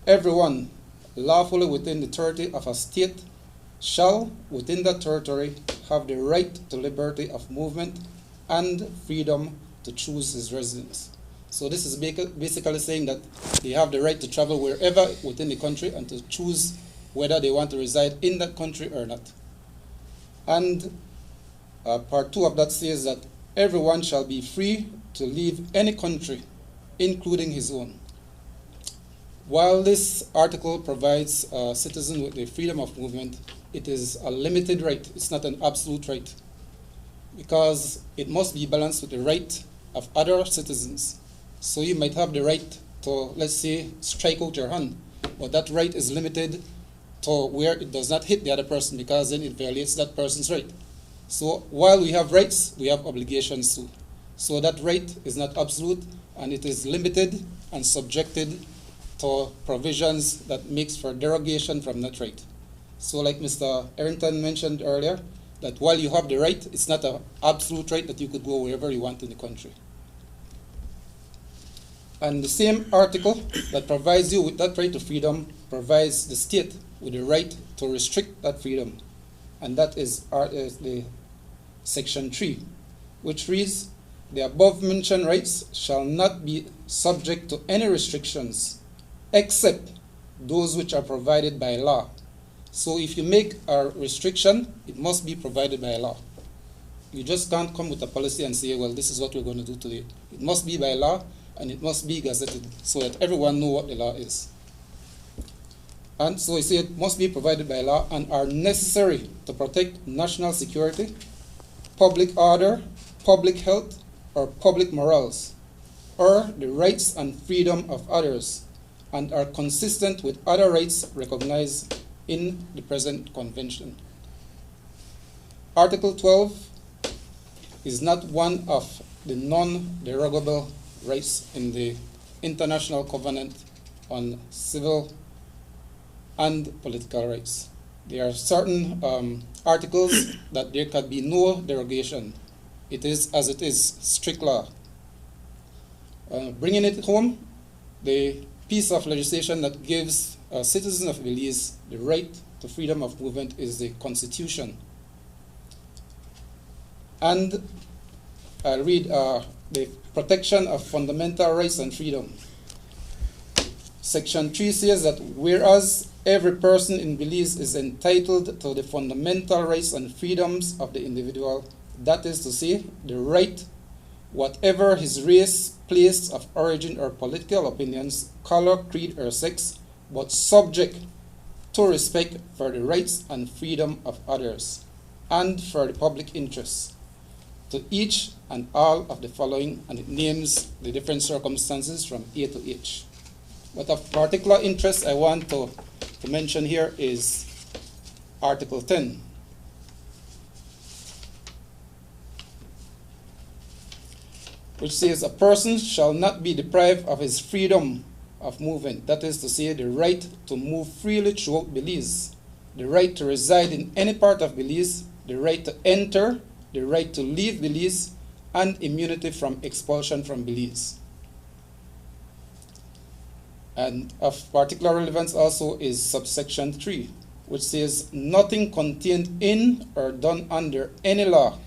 Speaker 10: everyone lawfully within the territory of a state shall, within that territory, have the right to liberty of movement and freedom to choose his residence. So this is basically saying that they have the right to travel wherever within the country and to choose whether they want to reside in that country or not. And part 2 of that says that everyone shall be free to leave any country, including his own. While this article provides a citizen with the freedom of movement, it is a limited right. It's not an absolute right, because it must be balanced with the right of other citizens. So you might have the right to, let's say, strike out your hand, but that right is limited to where it does not hit the other person, because then it violates that person's right. So while we have rights, we have obligations too. So that right is not absolute, and it is limited and subjected to provisions that makes for derogation from that right. So like Mr. Errington mentioned earlier, that while you have the right, it's not an absolute right that you could go wherever you want in the country. And the same article that provides you with that right to freedom provides the state with the right to restrict that freedom. And that is the Section 3, which reads, the above mentioned rights shall not be subject to any restrictions except those which are provided by law. So if you make a restriction, it must be provided by law. You just can't come with a policy and say, well, this is what we're going to do today. It must be by law, and it must be gazetted so that everyone knows what the law is. And so I say it must be provided by law and are necessary to protect national security, public order, public health, or public morals, or the rights and freedom of others, and are consistent with other rights recognized in the present convention. Article 12 is not one of the non-derogable rights in the International Covenant on Civil and Political Rights. There are certain articles that there can be no derogation. It is as it is, strict law. Bringing it home, the piece of legislation that gives citizens of Belize the right to freedom of movement is the Constitution. And I'll read the protection of fundamental rights and freedom. Section 3 says that whereas every person in Belize is entitled to the fundamental rights and freedoms of the individual, that is to say, the right, whatever his race, place of origin or political opinions, color, creed, or sex, but subject to respect for the rights and freedom of others, and for the public interest, to each and all of the following, and it names the different circumstances from A to H. What of particular interest I want to mention here is Article 10. Which says a person shall not be deprived of his freedom of movement, that is to say, the right to move freely throughout Belize, the right to reside in any part of Belize, the right to enter, the right to leave Belize, and immunity from expulsion from Belize. And of particular relevance also is subsection 3, which says nothing contained in or done under any law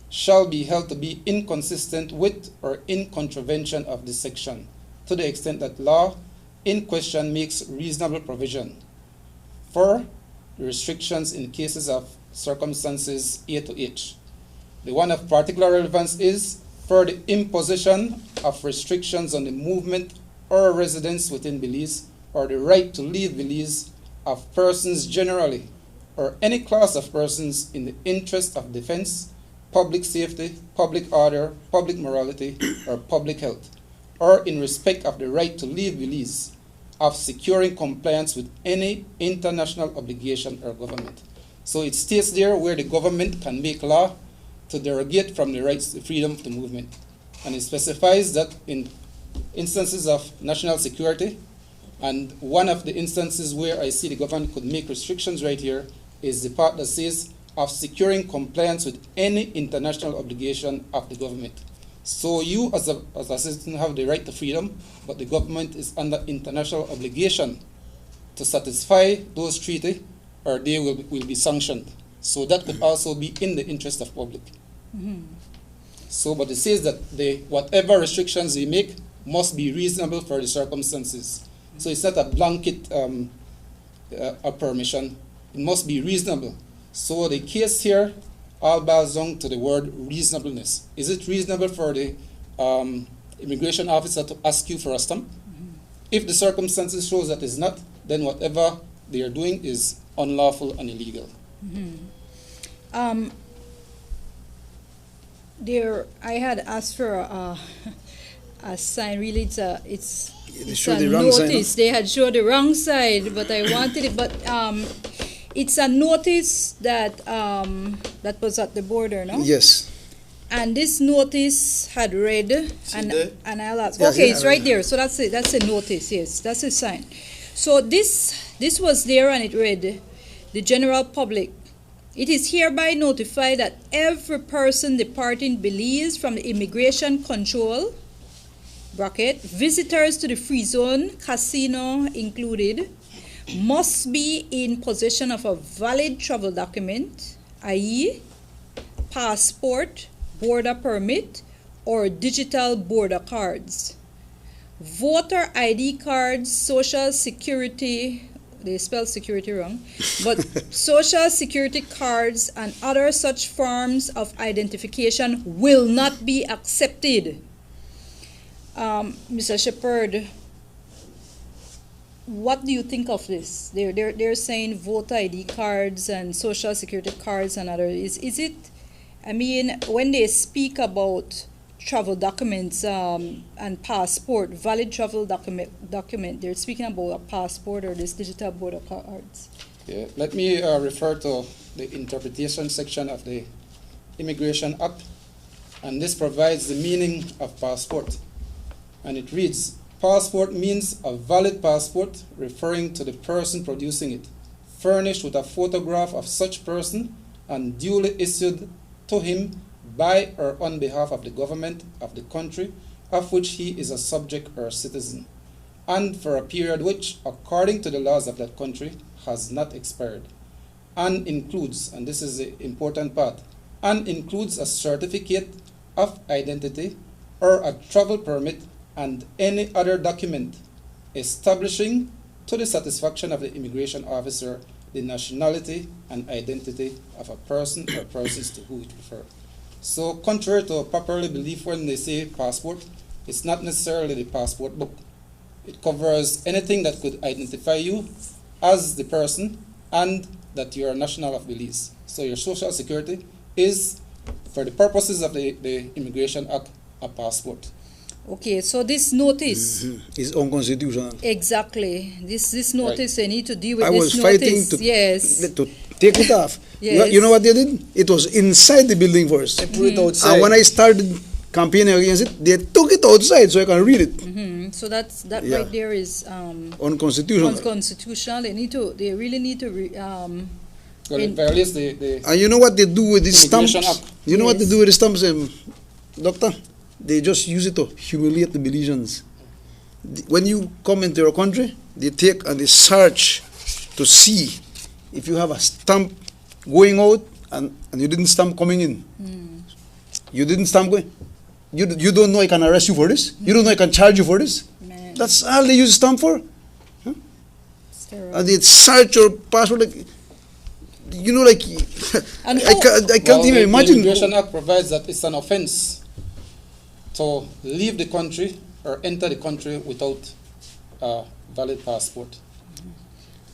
Speaker 10: shall be held to be inconsistent with or in contravention of this section, to the extent that law in question makes reasonable provision for the restrictions in cases of circumstances A to H. The one of particular relevance is for the imposition of restrictions on the movement or residence within Belize, or the right to leave Belize of persons generally, or any class of persons in the interest of defense, public safety, public order, public morality, or public health, or in respect of the right to leave Belize, of securing compliance with any international obligation or government. So it states there where the government can make law to derogate from the rights to freedom to movement. And it specifies that in instances of national security, and one of the instances where I see the government could make restrictions right here is the part that says of securing compliance with any international obligation of the government. So you as a citizen have the right to freedom, but the government is under international obligation to satisfy those treaties, or they will be sanctioned. So that could also be in the interest of public. Mm-hmm. So, but it says that whatever restrictions they make must be reasonable for the circumstances. So it's not a blanket a permission. It must be reasonable. So the case here all boils down to the word reasonableness. Is it reasonable for the immigration officer to ask you for a stamp? Mm-hmm. If the circumstances shows that it's not, then whatever they are doing is unlawful and illegal.
Speaker 1: Mm-hmm. I had asked for a sign. Really, it's a notice. Sign, huh? They had showed the wrong side, but I wanted it. But it's a notice that that was at the border, no?
Speaker 2: Yes.
Speaker 1: And this notice had read, and I'll ask. Yes, okay, it's right there. So that's it. That's a notice. Yes, that's a sign. So this was there, and it read, "The general public. It is hereby notified that every person departing Belize from the immigration control (bracket visitors to the free zone, casino included) must be in possession of a valid travel document, i.e., passport, border permit, or digital border cards, voter ID cards, social security they spell security wrong, but social security cards and other such forms of identification will not be accepted. Mr. Shepherd, what do you think of this? They're saying voter ID cards and social security cards and other. Is it? I mean, when they speak about travel documents and passport, valid travel document, they're speaking about a passport or this digital border cards.
Speaker 10: Yeah, let me refer to the interpretation section of the Immigration Act, and this provides the meaning of passport. And it reads, passport means a valid passport referring to the person producing it, furnished with a photograph of such person and duly issued to him by or on behalf of the government of the country of which he is a subject or citizen, and for a period which, according to the laws of that country, has not expired, and includes, and this is the important part, and includes a certificate of identity or a travel permit and any other document establishing to the satisfaction of the immigration officer the nationality and identity of a person or persons to whom it refers. So contrary to popularly belief when they say passport, it's not necessarily the passport book. It covers anything that could identify you as the person and that you're a national of Belize. So your social security is, for the purposes of the Immigration Act, a passport.
Speaker 1: Okay, so this notice
Speaker 2: is unconstitutional.
Speaker 1: Exactly. This notice, they need to deal with
Speaker 2: I
Speaker 1: this
Speaker 2: was
Speaker 1: notice.
Speaker 2: fighting to take it off.
Speaker 1: Yes.
Speaker 2: You know what they did? It was inside the building first.
Speaker 5: They put it outside.
Speaker 2: And when I started campaigning against it, they took it outside so I can read it.
Speaker 1: So that right there is
Speaker 2: Unconstitutional.
Speaker 1: unconstitutional. They really need to
Speaker 10: Well, it violates the
Speaker 2: And you know what they do with these
Speaker 10: Immigration
Speaker 2: stamps?
Speaker 10: Act.
Speaker 2: You know what they
Speaker 1: Yes.
Speaker 2: do with the stamps, Doctor? They just use it to humiliate the Belizeans. When you come into your country, they take and they search to see if you have a stamp going out and you didn't stamp coming in. You didn't stamp going. You don't know I can arrest you for this. You don't know I can charge you for this.
Speaker 1: Man.
Speaker 2: That's all they use stamp for.
Speaker 1: It's terrible.
Speaker 2: And they search your passport like, you know, like
Speaker 1: And
Speaker 2: I can't even
Speaker 10: The
Speaker 2: imagine.
Speaker 10: Immigration Act provides that it's an offense to leave the country or enter the country without a valid passport.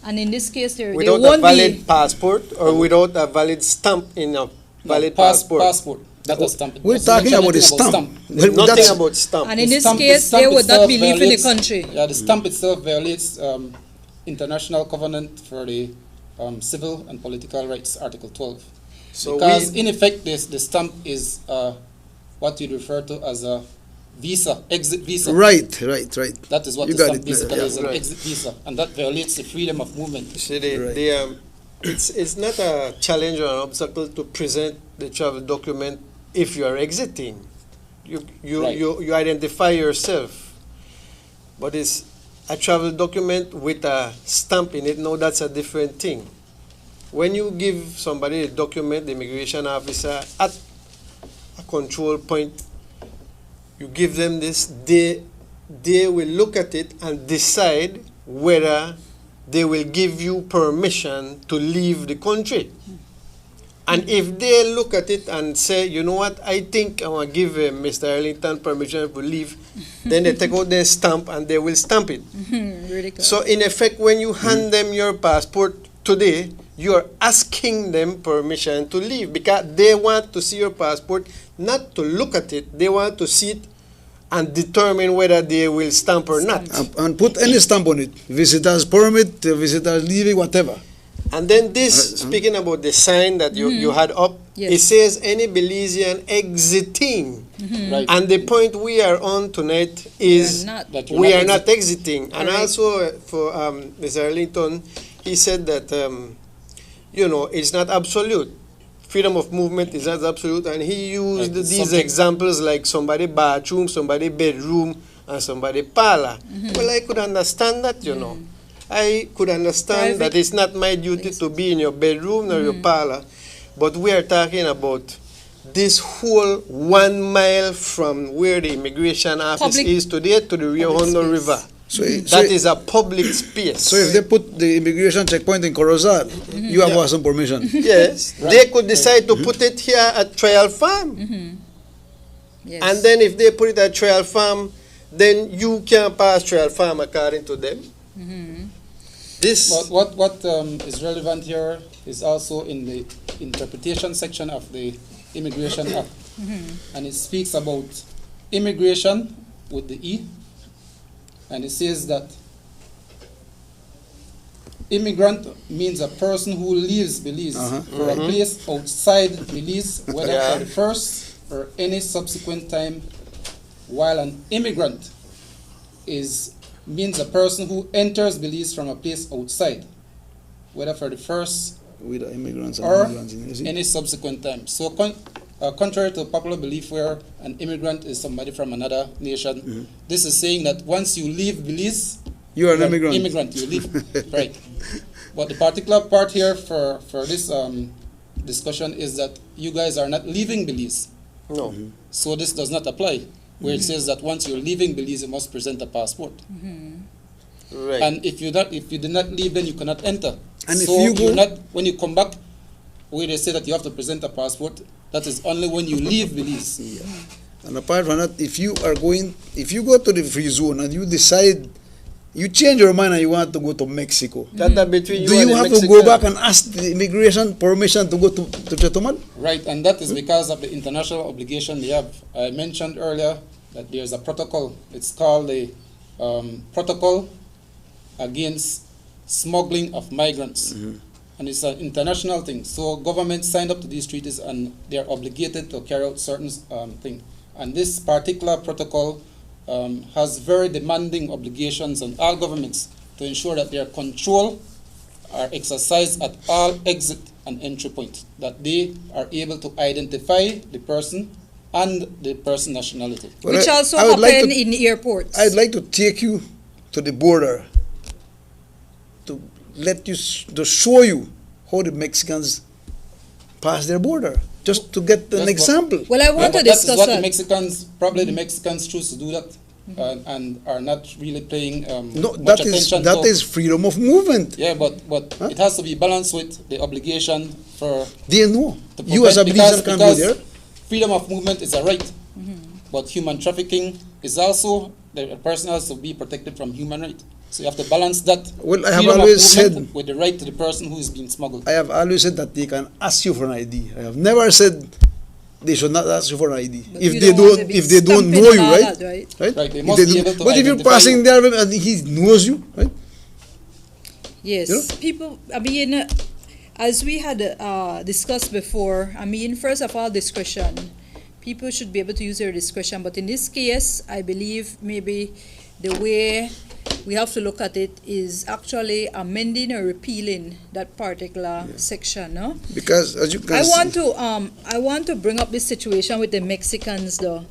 Speaker 1: And in this case, there
Speaker 5: Without a
Speaker 1: won't
Speaker 5: valid
Speaker 1: be.
Speaker 5: passport or without a valid stamp in a valid passport.
Speaker 10: Passport, not a stamp.
Speaker 2: We're
Speaker 10: It doesn't
Speaker 2: talking
Speaker 10: mention
Speaker 2: about the
Speaker 10: anything
Speaker 2: stamp. Well,
Speaker 5: Nothing
Speaker 2: that's-
Speaker 5: about stamp.
Speaker 1: And in this
Speaker 10: The
Speaker 1: case,
Speaker 10: stamp
Speaker 1: they would not
Speaker 10: itself
Speaker 1: be leaving the
Speaker 10: violates-
Speaker 1: country.
Speaker 10: Yeah, the stamp itself violates international covenant for the civil and political rights, Article 12.
Speaker 5: So
Speaker 10: Because
Speaker 5: we-
Speaker 10: in effect, the stamp is what you refer to as a visa, exit visa.
Speaker 2: Right.
Speaker 10: That is what
Speaker 2: You
Speaker 10: the
Speaker 2: got
Speaker 10: stamp
Speaker 2: it,
Speaker 10: basically
Speaker 2: yeah.
Speaker 10: is, an
Speaker 5: Right.
Speaker 10: exit visa, and that violates the freedom of movement.
Speaker 5: See,
Speaker 2: Right.
Speaker 5: it's not a challenge or an obstacle to present the travel document if you are exiting.
Speaker 10: Right.
Speaker 5: You identify yourself, but it's a travel document with a stamp in it. No, that's a different thing. When you give somebody a document, the immigration officer at a control point, you give them this, they will look at it and decide whether they will give you permission to leave the country. And if they look at it and say, you know what, I think I want to give Mr. Arlington permission to leave, then they take out their stamp and they will stamp it.
Speaker 1: Ridiculous.
Speaker 5: So in effect, when you hand them your passport today, you are asking them permission to leave because they want to see your passport, not to look at it. They want to see it and determine whether they will stamp or not.
Speaker 2: And put any stamp on it. Visitors permit, visitors leaving, whatever.
Speaker 5: And then this, speaking about the sign that you had up,
Speaker 1: Yes.
Speaker 5: it says any Belizean exiting.
Speaker 10: Right.
Speaker 5: And the point we are on tonight is
Speaker 1: not.
Speaker 10: That you're
Speaker 5: we
Speaker 10: not
Speaker 5: are not exiting. And
Speaker 1: Correct.
Speaker 5: also for Mr. Arlington, he said that, it's not absolute. Freedom of movement is not absolute. And he used
Speaker 10: Right.
Speaker 5: these
Speaker 10: Something-
Speaker 5: examples like somebody bathroom, somebody bedroom, and somebody parlor. Well, I could understand that, I could understand
Speaker 1: Private
Speaker 5: that it's not my duty to be in your bedroom or your parlor, but we are talking about this whole 1 mile from where the immigration office
Speaker 1: Public-
Speaker 5: is today to the Rio
Speaker 1: public
Speaker 5: Hondo
Speaker 1: space.
Speaker 5: River.
Speaker 2: So,
Speaker 5: That is a public space.
Speaker 2: So if they put the immigration checkpoint in Corozal, you have asked some permission.
Speaker 5: Yes, they could decide to put it here at Trial Farm.
Speaker 1: Yes.
Speaker 5: And then if they put it at Trial Farm, then you can pass Trial Farm according to them. This
Speaker 10: But what is relevant here is also in the interpretation section of the Immigration Act. And it speaks about immigration with the E. And it says that immigrant means a person who leaves Belize for a place outside Belize, whether for the first or any subsequent time, while an immigrant means a person who enters Belize from a place outside, whether for the first
Speaker 2: With the immigrants and
Speaker 10: or
Speaker 2: immigrants, you see?
Speaker 10: any subsequent time. So contrary to popular belief where an immigrant is somebody from another nation, this is saying that once you leave Belize,
Speaker 2: You are an immigrant.
Speaker 10: You leave, right. But the particular part here for this discussion is that you guys are not leaving Belize.
Speaker 5: no.
Speaker 10: So this does not apply, where it says that once you're leaving Belize, you must present a passport.
Speaker 5: Right.
Speaker 10: And if you did not leave, then you cannot enter.
Speaker 2: And if
Speaker 10: so
Speaker 2: you go-
Speaker 10: you're not, when you come back, where they say that you have to present a passport, that is only when you leave Belize.
Speaker 2: And apart from that, if you go to the free zone and you decide, you change your mind and you want to go to Mexico,
Speaker 5: That between you
Speaker 2: do
Speaker 5: and
Speaker 2: you
Speaker 5: the
Speaker 2: have to
Speaker 5: Mexican.
Speaker 2: go back and ask the immigration permission to go to Chetumal?
Speaker 10: Right, and that is because of the international obligation they have. I mentioned earlier that there's a protocol. It's called the Protocol Against Smuggling of Migrants. And it's an international thing. So government signed up to these treaties and they're obligated to carry out certain things. And this particular protocol has very demanding obligations on all governments to ensure that their control are exercised at all exit and entry points, that they are able to identify the person and the person nationality.
Speaker 2: Well,
Speaker 1: Which also
Speaker 2: I would
Speaker 1: happen
Speaker 2: like to-
Speaker 1: in airports.
Speaker 2: I'd like to take you to the border to to show you how the Mexicans pass their border, just to get an
Speaker 10: That's
Speaker 2: example.
Speaker 1: Well, I want to
Speaker 10: That is
Speaker 1: discuss
Speaker 10: what
Speaker 1: that.
Speaker 10: the Mexicans, probably the Mexicans choose to do that and are not really paying
Speaker 2: No,
Speaker 10: much
Speaker 2: that
Speaker 10: attention
Speaker 2: that
Speaker 10: to.
Speaker 2: is freedom of movement.
Speaker 10: Yeah, but it has to be balanced with the obligation for
Speaker 2: They know.
Speaker 10: to
Speaker 2: You as a
Speaker 10: prevent-
Speaker 2: Belizean can't go there.
Speaker 10: freedom of movement is a right, but human trafficking is also, the person has to be protected from human right. So you have to balance that
Speaker 2: Well, I have
Speaker 10: freedom of
Speaker 2: always
Speaker 10: movement
Speaker 2: said-
Speaker 10: with the right to the person who is being smuggled.
Speaker 2: I have always said that they can ask you for an ID. I have never said they should not ask you for an ID.
Speaker 1: But
Speaker 2: If
Speaker 1: you
Speaker 2: they
Speaker 1: don't want to
Speaker 2: don't,
Speaker 1: be
Speaker 2: if they don't
Speaker 1: stamping
Speaker 2: know
Speaker 1: and
Speaker 2: you,
Speaker 1: all
Speaker 2: right?
Speaker 1: that, right?
Speaker 2: Right.
Speaker 10: Right, they
Speaker 2: If
Speaker 10: must
Speaker 2: they
Speaker 10: be
Speaker 2: don't-
Speaker 10: able to
Speaker 2: but if you're
Speaker 10: identify
Speaker 2: passing
Speaker 10: you.
Speaker 2: there and he knows you, right?
Speaker 1: Yes,
Speaker 2: You know?
Speaker 1: people, I mean, as we had discussed before, I mean, first of all, discretion. People should be able to use their discretion, but in this case, I believe maybe the way we have to look at it is actually amending or repealing that particular section, no?
Speaker 2: Because as you can
Speaker 1: I
Speaker 2: see,
Speaker 1: want to bring up this situation with the Mexicans though.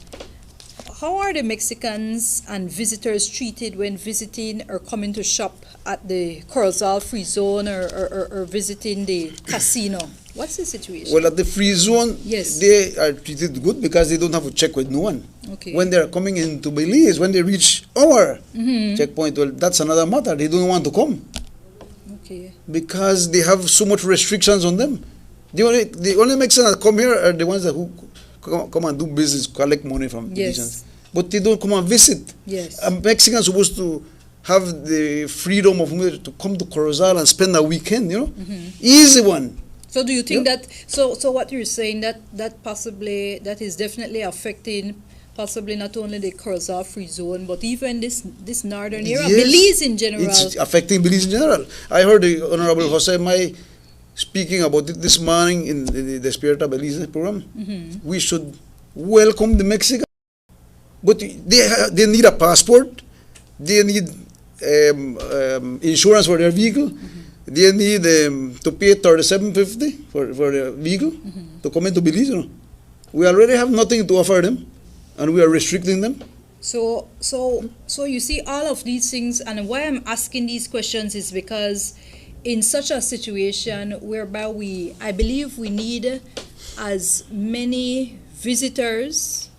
Speaker 1: How are the Mexicans and visitors treated when visiting or coming to shop at the Corozal Free Zone or visiting the casino? What's the situation?
Speaker 2: well, at the free zone,
Speaker 1: Yes.
Speaker 2: they are treated good because they don't have to check with no one.
Speaker 1: Okay.
Speaker 2: When they are coming into Belize, when they reach our checkpoint, well, that's another matter. They don't want to come
Speaker 1: Okay.
Speaker 2: because they have so much restrictions on them. The only Mexicans that come here are the ones that who come and do business, collect money from
Speaker 1: Yes.
Speaker 2: Belizeans. But they don't come and visit.
Speaker 1: Yes.
Speaker 2: A Mexican is supposed to have the freedom of movement to come to Corozal and spend a weekend, you know? Easy one.
Speaker 1: So do you think that so what you're saying that possibly that is definitely affecting possibly not only the Corozal Free Zone but even this northern area,
Speaker 2: Yes.
Speaker 1: Belize in general.
Speaker 2: It's affecting Belize in general. I heard the Honorable Jose May speaking about it this morning in the Despierta Belize program. We should welcome the Mexicans. But they need a passport. They need insurance for their vehicle. They need to pay $37.50 for their vehicle to come into Belize. You know. We already have nothing to offer them, and we are restricting them.
Speaker 1: So you see all of these things, and why I'm asking these questions is because in such a situation whereby I believe we need as many visitors,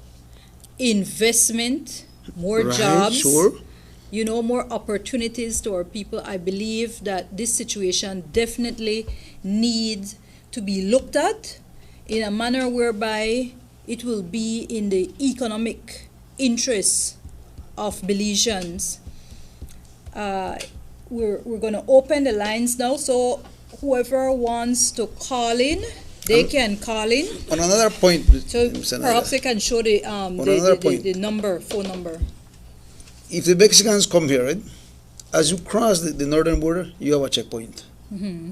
Speaker 1: investment, more
Speaker 2: Right,
Speaker 1: jobs,
Speaker 2: sure.
Speaker 1: more opportunities to our people. I believe that this situation definitely needs to be looked at in a manner whereby it will be in the economic interests of Belizeans. We're going to open the lines now, so whoever wants to call in, they can call in.
Speaker 2: On another point,
Speaker 1: So perhaps they can show the phone number.
Speaker 2: If the Mexicans come here, right, as you cross the northern border, you have a checkpoint.
Speaker 1: Mm-hmm.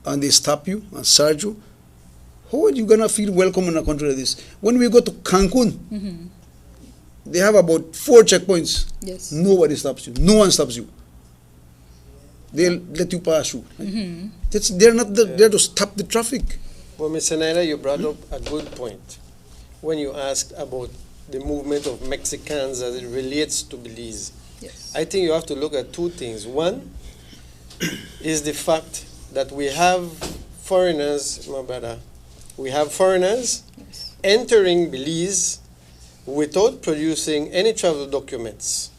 Speaker 2: And they stop you and search you. How are you going to feel welcome in a country like this? When we go to Cancun,
Speaker 1: Mm-hmm.
Speaker 2: they have about 4 checkpoints.
Speaker 1: Yes.
Speaker 2: Nobody stops you. No one stops you. They'll let you pass through.
Speaker 1: Mm-hmm.
Speaker 2: They're not there to stop the traffic.
Speaker 5: Well, Ms. Zenaida, you brought up a good point when you asked about the movement of Mexicans as it relates to Belize.
Speaker 1: Yes.
Speaker 5: I think you have to look at 2 things. One is the fact that we have foreigners, my brother, we have foreigners
Speaker 1: Yes.
Speaker 5: entering Belize without producing any travel documents.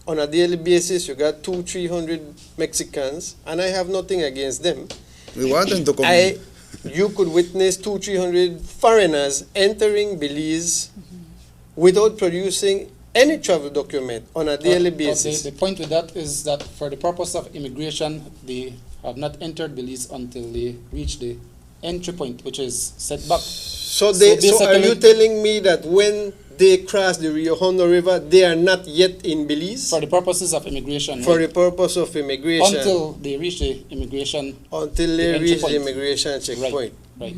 Speaker 5: On a daily basis, you got 200-300 Mexicans, and I have nothing against them.
Speaker 2: We want them to come in.
Speaker 5: You could witness 200-300 foreigners entering Belize without producing any travel document on a daily basis.
Speaker 10: The point with that is that for the purpose of immigration, they have not entered Belize until they reach the entry point, which is set back.
Speaker 5: So are you telling me that when they cross the Rio Hondo River, they are not yet in Belize?
Speaker 10: For the purposes of immigration.
Speaker 5: For
Speaker 10: right?
Speaker 5: the purpose of immigration.
Speaker 10: Until they reach the immigration.
Speaker 5: Until they
Speaker 10: entry
Speaker 5: reach
Speaker 10: point.
Speaker 5: the immigration checkpoint.
Speaker 10: Right.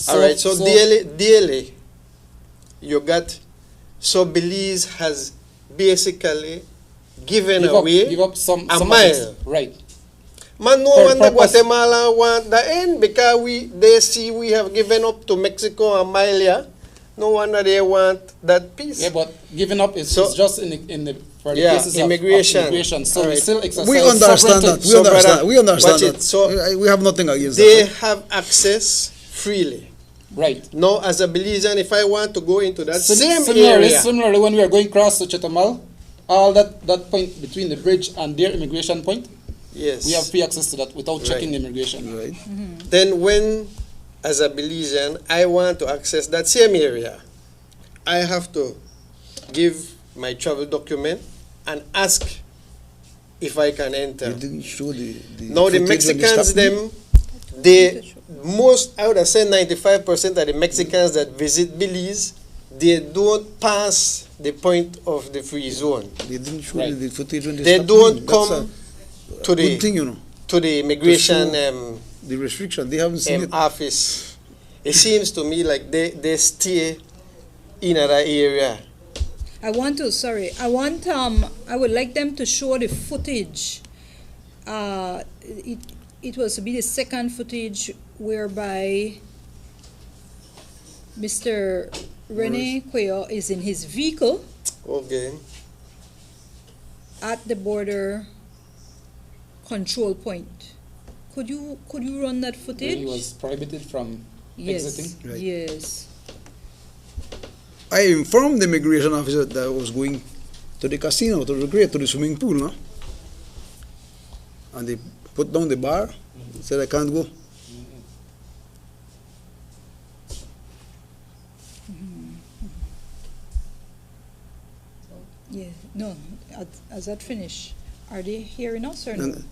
Speaker 5: All right. So daily, you got. So Belize has basically given away
Speaker 10: give up some
Speaker 5: a
Speaker 10: of
Speaker 5: mile.
Speaker 10: this. Right.
Speaker 5: Man, no
Speaker 10: For
Speaker 5: wonder
Speaker 10: purpose.
Speaker 5: Guatemala want the end because they see we have given up to Mexico a mile here. No wonder they want that piece.
Speaker 10: Yeah, but giving up is just in the for the
Speaker 5: Yeah,
Speaker 10: cases
Speaker 5: immigration.
Speaker 10: of immigration. So
Speaker 5: All
Speaker 10: we
Speaker 5: right.
Speaker 10: still exercise
Speaker 2: We understand that.
Speaker 10: sovereignty.
Speaker 2: We understand.
Speaker 5: brother,
Speaker 2: We understand
Speaker 5: watch
Speaker 2: that.
Speaker 5: it. So
Speaker 2: We have nothing against
Speaker 5: They
Speaker 2: that.
Speaker 5: have access freely.
Speaker 10: Right.
Speaker 5: Now, as a Belizean, if I want to go into that same
Speaker 10: Similarly,
Speaker 5: area,
Speaker 10: similarly, when we are going across to Chetamal, all that point between the bridge and their immigration point,
Speaker 5: yes,
Speaker 10: we have free access to that without checking
Speaker 5: Right.
Speaker 10: the immigration.
Speaker 2: Right.
Speaker 5: then when, as a Belizean, I want to access that same area, I have to give my travel document and ask if I can enter.
Speaker 2: You didn't show the
Speaker 5: Now the
Speaker 2: footage when they
Speaker 5: Mexicans,
Speaker 2: stopped you?
Speaker 5: I would have said 95% of the Mexicans that visit Belize, they don't pass the point of the free zone.
Speaker 2: They didn't show
Speaker 10: Right.
Speaker 2: the footage when they
Speaker 5: They
Speaker 2: stopped
Speaker 5: don't
Speaker 2: you.
Speaker 5: come
Speaker 2: That's
Speaker 5: to
Speaker 2: a good
Speaker 5: the
Speaker 2: thing, you know.
Speaker 5: to the immigration
Speaker 2: The restriction, they haven't seen it.
Speaker 5: office. It seems to me like they stay in another area.
Speaker 1: I would like them to show the footage. It was to be the second footage whereby Mr. Rene Cuellar is in his vehicle
Speaker 5: Okay.
Speaker 1: at the border control point. Could you run that
Speaker 10: When
Speaker 1: footage?
Speaker 10: he was prohibited from
Speaker 1: Yes.
Speaker 10: exiting.
Speaker 2: Right.
Speaker 1: Yes.
Speaker 2: I informed the immigration officer that I was going to the casino, to recreate, to the swimming pool, no? And they put down the bar, said I can't go.
Speaker 1: Yeah. No. Has that finished? Are they hearing us or no?
Speaker 2: And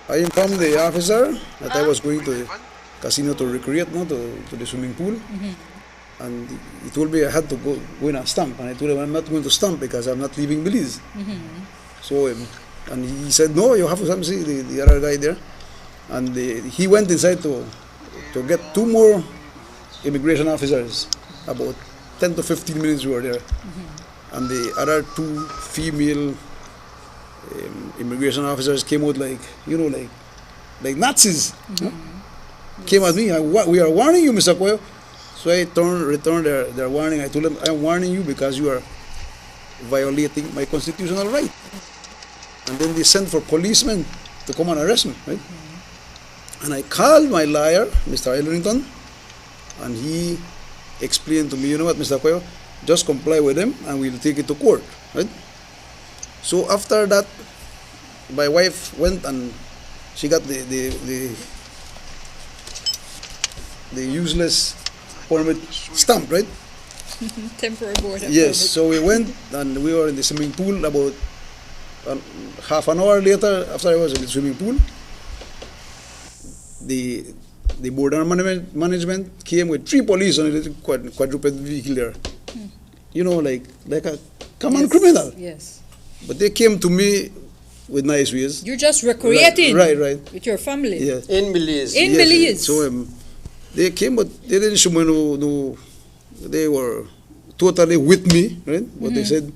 Speaker 2: I informed the officer that I was going to the casino to recreate, no, to the swimming pool. And he told me I had to go in and stamp. And I told him I'm not going to stamp because I'm not leaving Belize. So, and he said, no, you have to see the other guy there. And he went inside to get 2 more immigration officers. About 10 to 15 minutes we were there. And the other 2 female immigration officers came out like, like Nazis. Huh? Came at me, we are warning you, Mr. Cuellar. So I returned their warning. I told them, I'm warning you because you are violating my constitutional right. And then they sent for policemen to come and arrest me, right? And I called my lawyer, Mr. Ellington, and he explained to me, you know what, Mr. Koyo, just comply with him and we'll take it to court, right? So after that, my wife went and she got the useless permit stamp, right?
Speaker 1: Temporary border
Speaker 2: Yes,
Speaker 1: permit.
Speaker 2: so we went and we were in the swimming pool about half an hour later, after I was in the swimming pool. The border management came with 3 police on a little quadruped vehicle there. You know, like a common criminal.
Speaker 1: Yes.
Speaker 2: But they came to me with nice ways.
Speaker 1: You're just recreating
Speaker 2: Right.
Speaker 1: with your family.
Speaker 2: Yeah.
Speaker 5: In Belize.
Speaker 1: In
Speaker 2: Yes,
Speaker 1: Belize.
Speaker 2: So they came, but they didn't show me no. They were totally with me, right? But they said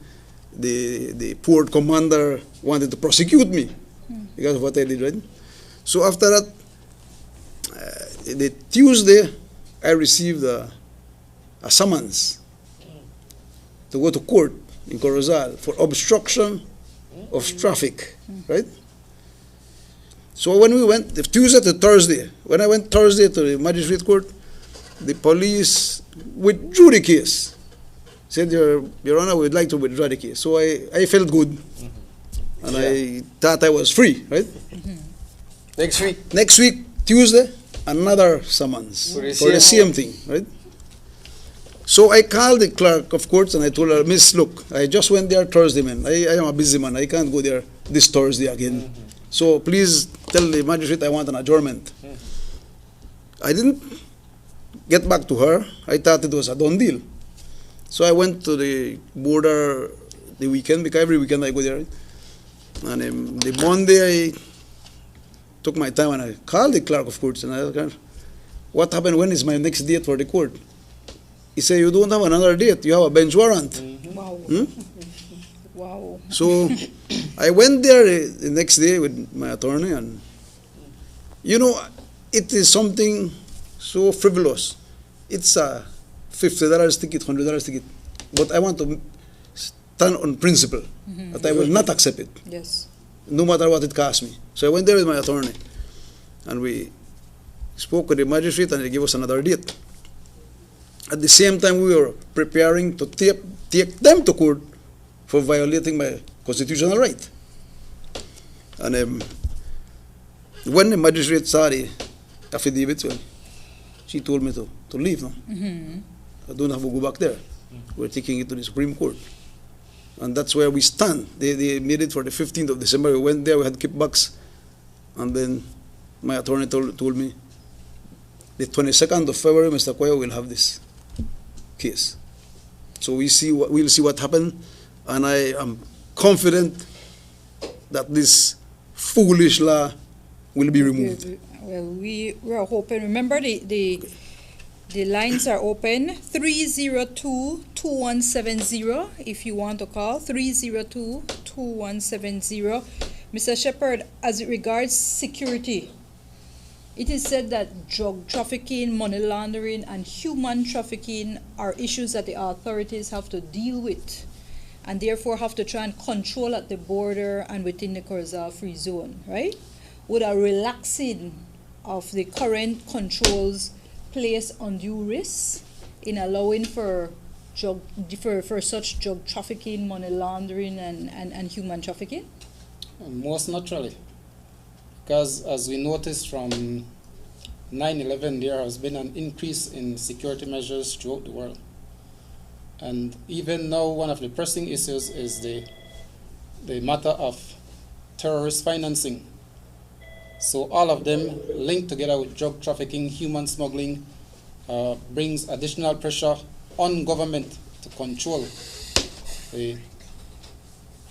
Speaker 2: the port commander wanted to prosecute me because of what I did, right? So after that, the Tuesday, I received a summons to go to court in Corozal for obstruction of traffic, right? So when we went, Tuesday to Thursday, when I went Thursday to the magistrate court, the police withdrew the case. Said, Your Honor, we'd like to withdraw the case. So I felt good, and I thought I was free, right? Next week, Tuesday, another summons for the same thing, right? So I called the clerk of courts and I told her, Miss, look, I just went there Thursday, man. I am a busy man. I can't go there this Thursday again. So please tell the magistrate I want an adjournment. I didn't get back to her. I thought it was a done deal. So I went to the border the weekend, because every weekend I go there. And the Monday I took my time and I called the clerk of courts and I asked her, what happened? When is my next date for the court? He said, you don't have another date. You have a bench warrant.
Speaker 1: Wow. Wow.
Speaker 2: So I went there the next day with my attorney, and you know, it is something so frivolous. It's a $50 ticket, $100 ticket, but I want to stand on principle that I will not accept it,
Speaker 1: Yes.
Speaker 2: no matter what it costs me. So I went there with my attorney, and we spoke with the magistrate, and he gave us another date. At the same time, we were preparing to take them to court for violating my constitutional right. And when the magistrate saw the affidavit, well, she told me to leave now. I don't have to go back there. We're taking it to the Supreme Court. And that's where we stand. They made it for the 15th of December. We went there, we had kickbacks. And then my attorney told me, the 22nd of February, Mr. Koyo will have this case. So we'll see what happens. And I am confident that this foolish law will be removed.
Speaker 1: Well, we are hoping. Remember, the lines are open. 302-2170 if you want to call. 302-2170. Mr. Shepherd, as it regards security, it is said that drug trafficking, money laundering, and human trafficking are issues that the authorities have to deal with, and therefore have to try and control at the border and within the Corozal Free Zone, right? Would a relaxing of the current controls place undue risk in allowing for such drug trafficking, money laundering, and human trafficking?
Speaker 10: Most naturally, because as we noticed from 9/11, there has been an increase in security measures throughout the world. And even now, one of the pressing issues is the matter of terrorist financing. So all of them linked together with drug trafficking, human smuggling, brings additional pressure on government to control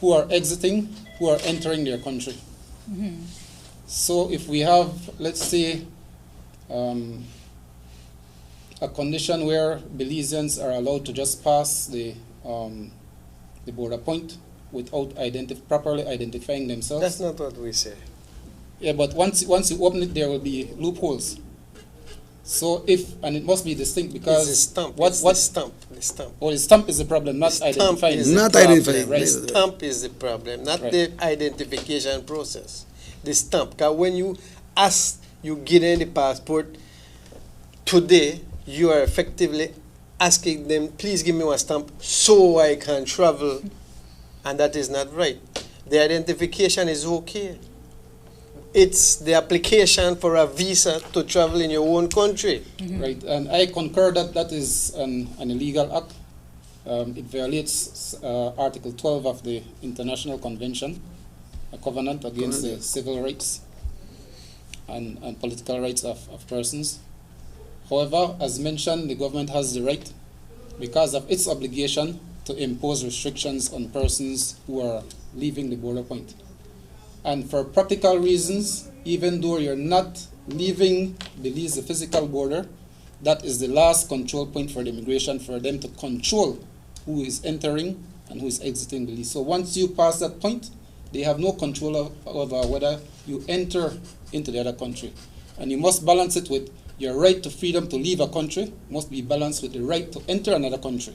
Speaker 10: who are exiting, who are entering their country. So if we have, let's say, a condition where Belizeans are allowed to just pass the border point without properly identifying themselves.
Speaker 5: That's not what we say.
Speaker 10: Yeah, but once you open it, there will be loopholes. So and it must be distinct
Speaker 5: It's
Speaker 10: because
Speaker 5: the stamp.
Speaker 10: what
Speaker 5: The stamp.
Speaker 10: Oh, the stamp is the problem, not
Speaker 5: Stamp
Speaker 10: identifying.
Speaker 5: is the
Speaker 2: Not
Speaker 5: problem.
Speaker 2: identifying,
Speaker 5: The
Speaker 2: right.
Speaker 5: stamp is the problem, not
Speaker 10: Right.
Speaker 5: the identification process. The stamp. Because when you get in the passport today, you are effectively asking them, please give me one stamp so I can travel. And that is not right. The identification is okay. It's the application for a visa to travel in your own country.
Speaker 10: Right, and I concur that that is an illegal act. It violates Article 12 of the International Convention, a covenant against the civil rights and political rights of persons. However, as mentioned, the government has the right, because of its obligation, to impose restrictions on persons who are leaving the border point. And for practical reasons, even though you're not leaving Belize, the physical border, that is the last control point for the immigration, for them to control who is entering and who is exiting Belize. So once you pass that point, they have no control over whether you enter into the other country. And you must balance it with your right to freedom to leave a country, must be balanced with the right to enter another country.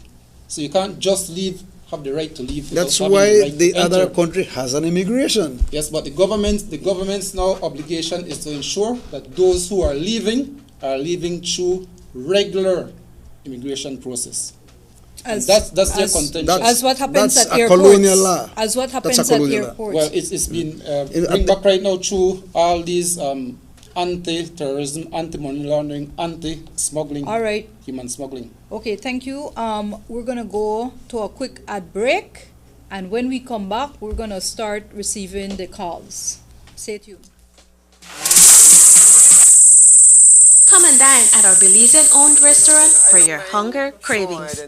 Speaker 10: So you can't just have the right to leave.
Speaker 2: That's
Speaker 10: having
Speaker 2: why
Speaker 10: right
Speaker 2: the
Speaker 10: to
Speaker 2: other
Speaker 10: enter.
Speaker 2: country has an immigration.
Speaker 10: Yes, but the government's now obligation is to ensure that those who are leaving through regular immigration process.
Speaker 1: As,
Speaker 10: that's their contention.
Speaker 1: as what happens
Speaker 2: that's
Speaker 1: at
Speaker 2: a
Speaker 1: airports.
Speaker 2: colonial law.
Speaker 1: As what
Speaker 2: That's a
Speaker 1: happens at
Speaker 2: colonial law.
Speaker 1: airports.
Speaker 10: Well, it's been bring back right now through all these anti-terrorism, anti-money laundering, anti-smuggling,
Speaker 1: All right.
Speaker 10: human smuggling.
Speaker 1: Okay, thank you. We're going to go to a quick ad break. And when we come back, we're going to start receiving the calls. Stay tuned.
Speaker 7: Come and dine at our Belizean-owned restaurant for your hunger cravings.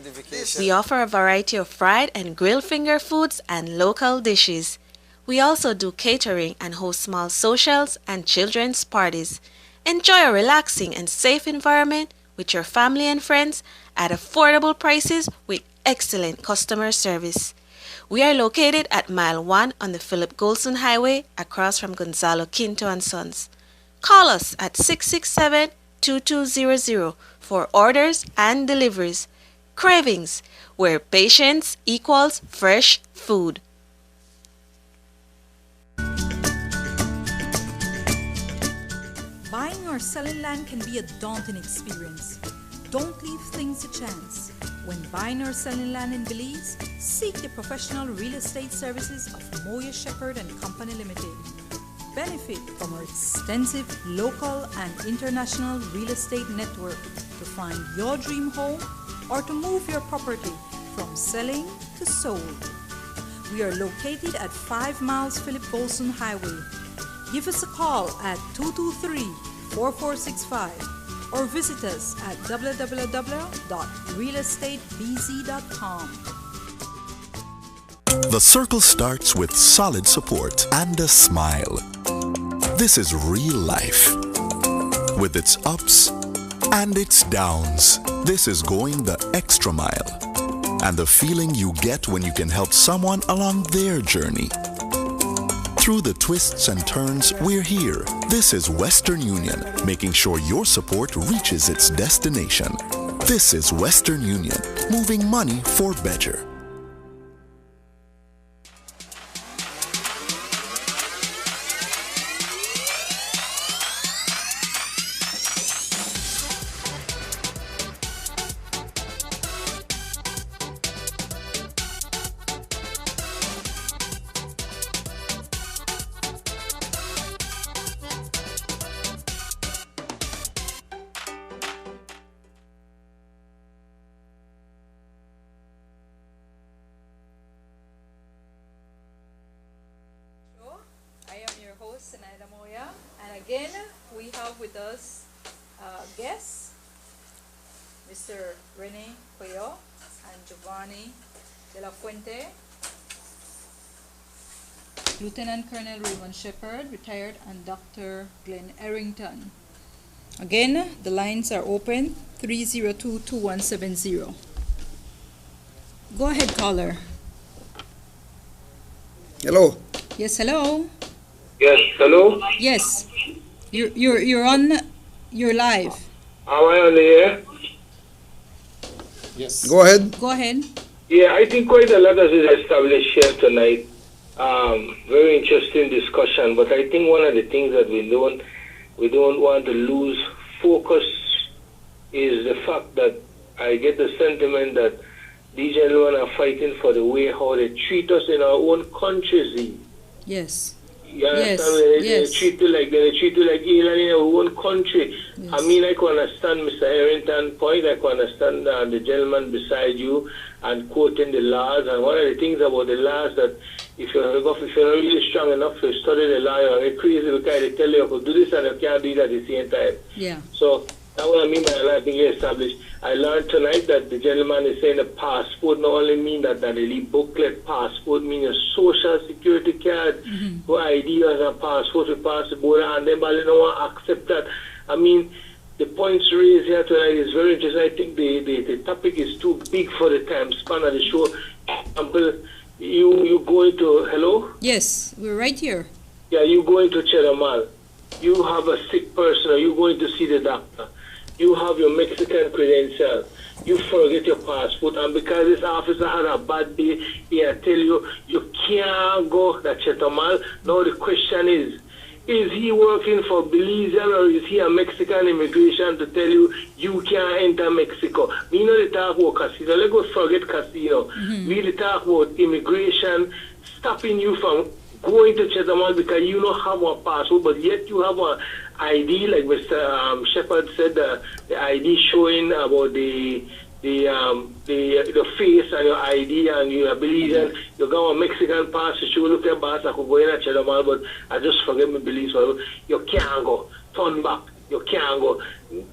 Speaker 7: We offer a variety of fried and grilled finger foods and local dishes. We also do catering and host small socials and children's parties. Enjoy a relaxing and safe environment with your family and friends at affordable prices with excellent customer service. We are located at Mile 1 on the Philip Golson Highway across from Gonzalo Quinto and Sons. Call us at 667-2200 for orders and deliveries. Cravings, where patience equals fresh food.
Speaker 9: Buying or selling land can be a daunting experience. Don't leave things to chance. When buying or selling land in Belize, seek the professional real estate services of Moya Shepherd and Company Limited. Benefit from our extensive local and international real estate network to find your dream home or to move your property from selling to sold. We are located at 5 miles Philip Golson Highway. Give us a call at 223-4465 or visit us at www.realestatebz.com.
Speaker 8: The circle starts with solid support and a smile. This is real life. With its ups and its downs, this is going the extra mile. And the feeling you get when you can help someone along their journey. Through the twists and turns, we're here. This is Western Union, making sure your support reaches its destination. This is Western Union, moving money for better.
Speaker 1: I am your host, Zenaida Moya, and again, we have with us guests, Mr. Rene Cuello and Giovanni de la Fuente, Lieutenant Colonel Raymond Shepherd, retired, and Dr. Glenn Errington. Again, the lines are open, 302-2170. Go ahead, caller.
Speaker 2: Hello.
Speaker 1: Yes, hello.
Speaker 11: Yes, hello?
Speaker 1: Yes, you're on. You're live.
Speaker 11: Am I on the air?
Speaker 10: Yes.
Speaker 2: Go ahead.
Speaker 1: Go ahead.
Speaker 11: Yeah, I think quite a lot has been established here tonight. Very interesting discussion, but I think one of the things that we don't want to lose focus is the fact that I get the sentiment that these gentlemen are fighting for the way how they treat us in our own countries.
Speaker 1: Yes.
Speaker 11: You understand?
Speaker 1: Yes,
Speaker 11: They
Speaker 1: yes.
Speaker 11: treat you like alien in our own country.
Speaker 1: Yes.
Speaker 11: I mean, I can understand Mr. Harrington's point. I can understand the gentleman beside you and quoting the laws. And one of the things about the laws that if you're not really strong enough to study the law, you're crazy because they tell you to do this and you can't do it at the same time.
Speaker 1: Yeah.
Speaker 11: So that's what I mean by I think you established. I learned tonight that the gentleman is saying the passport not only mean that the elite booklet, passport means a social security card, go ID as a passport to pass the border, and then they don't want to accept that. I mean, the points raised here tonight is very interesting. I think the topic is too big for the time span of the show. Example, you go into, hello?
Speaker 1: Yes, we're right here.
Speaker 11: Yeah, you go into Chedamal. You have a sick person, or you going to see the doctor. You have your Mexican credentials. You forget your passport, and because this officer had a bad day, he tell you you can't go to Chedamal. Now the question is he working for Belize or is he a Mexican immigration to tell you you can't enter Mexico? We know they talk about casino. Let's go forget casino. We really talk about immigration stopping you from going to Chedamal because you don't have a passport, but yet you have an ID, like Mr. Shepard said, the ID showing about the face and your ID and your Belizean. You got a Mexican passport, you look at boss, I could go in at Chedamal, but I just forget my Belize. So you can't go. Turn back. You can't go.